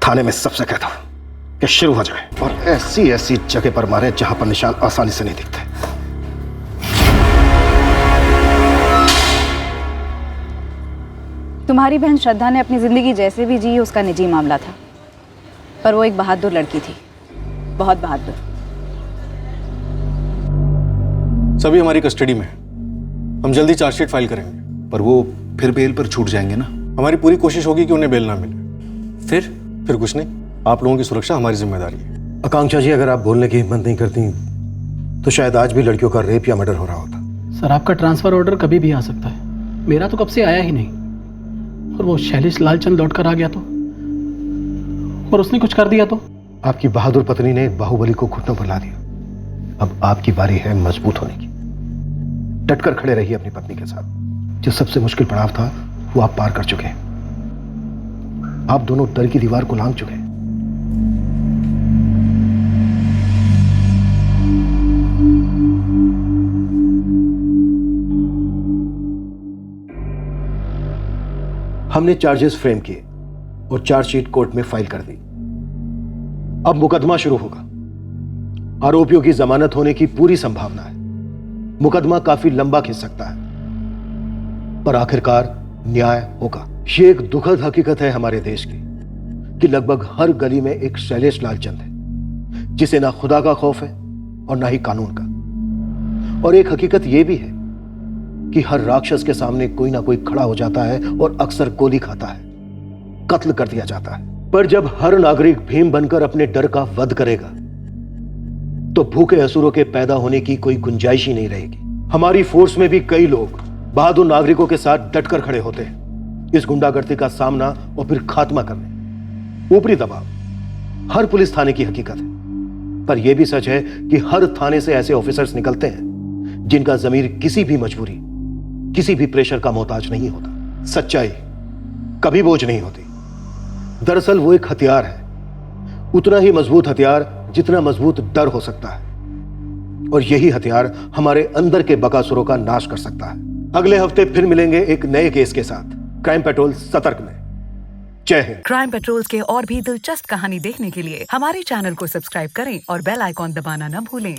थाने में सबसे कहता हूं कि शुरू हो जाए और ऐसी ऐसी जगह पर मारे जहां पर निशान आसानी से नहीं दिखते। तुम्हारी बहन श्रद्धा ने अपनी जिंदगी जैसे भी जी उसका निजी मामला था, पर वो एक बहादुर लड़की थी, बहुत बहादुर। सभी हमारी कस्टडी में है। हम जल्दी चार्जशीट फाइल करेंगे। पर वो फिर बेल पर छूट जाएंगे ना? हमारी पूरी कोशिश होगी कि उन्हें बेल ना मिले। फिर कुछ नहीं, आप लोगों की सुरक्षा हमारी जिम्मेदारी है। आकांक्षा जी, अगर आप बोलने की हिम्मत नहीं करती तो शायद आज भी लड़कियों का रेप या मर्डर हो रहा होता। सर आपका ट्रांसफर ऑर्डर कभी भी आ सकता है, मेरा तो कब से आया ही नहीं। और वो शैलेश लालचंद लौट कर आ गया तो, और उसने कुछ कर दिया तो? आपकी बहादुर पत्नी ने बाहुबली को घुटनों पर ला दिया। अब आपकी बारी है मजबूत होने की। डटकर खड़े रहिए अपनी पत्नी के साथ। जो सबसे मुश्किल पड़ाव था वो आप पार कर चुके हैं। आप दोनों डर की दीवार को लांघ चुके हैं। हमने चार्जेस फ्रेम किए और चार्जशीट कोर्ट में फाइल कर दी। अब मुकदमा शुरू होगा। आरोपियों की जमानत होने की पूरी संभावना है। मुकदमा काफी लंबा खिंच सकता है, पर आखिरकार न्याय होगा। ये एक दुखद हकीकत है हमारे देश की कि लगभग हर गली में एक शैलेश लालचंद है जिसे ना खुदा का खौफ है और ना ही कानून का। और एक हकीकत यह भी है कि हर राक्षस के सामने कोई ना कोई खड़ा हो जाता है और अक्सर गोली खाता है, कत्ल कर दिया जाता है। पर जब हर नागरिक भीम बनकर अपने डर का वध करेगा तो भूखे असुरों के पैदा होने की कोई गुंजाइश ही नहीं रहेगी। हमारी फोर्स में भी कई लोग बहादुर नागरिकों के साथ डटकर खड़े होते हैं इस गुंडागर्दी का सामना और फिर खात्मा करने। ऊपरी दबाव हर पुलिस थाने की हकीकत है, पर यह भी सच है कि हर थाने से ऐसे ऑफिसर्स निकलते हैं जिनका जमीर किसी भी मजबूरी, किसी भी प्रेशर का मोहताज नहीं होता। सच्चाई कभी बोझ नहीं होती। दरअसल वो एक हथियार है, उतना ही मजबूत हथियार जितना मजबूत डर हो सकता है। और यही हथियार हमारे अंदर के बकासुरों का नाश कर सकता है। अगले हफ्ते फिर मिलेंगे एक नए केस के साथ क्राइम पेट्रोल सतर्क में। जय हिंद। क्राइम पेट्रोल्स के और भी दिलचस्प कहानी देखने के लिए हमारे चैनल को सब्सक्राइब करें और बेल आइकॉन दबाना न भूलें।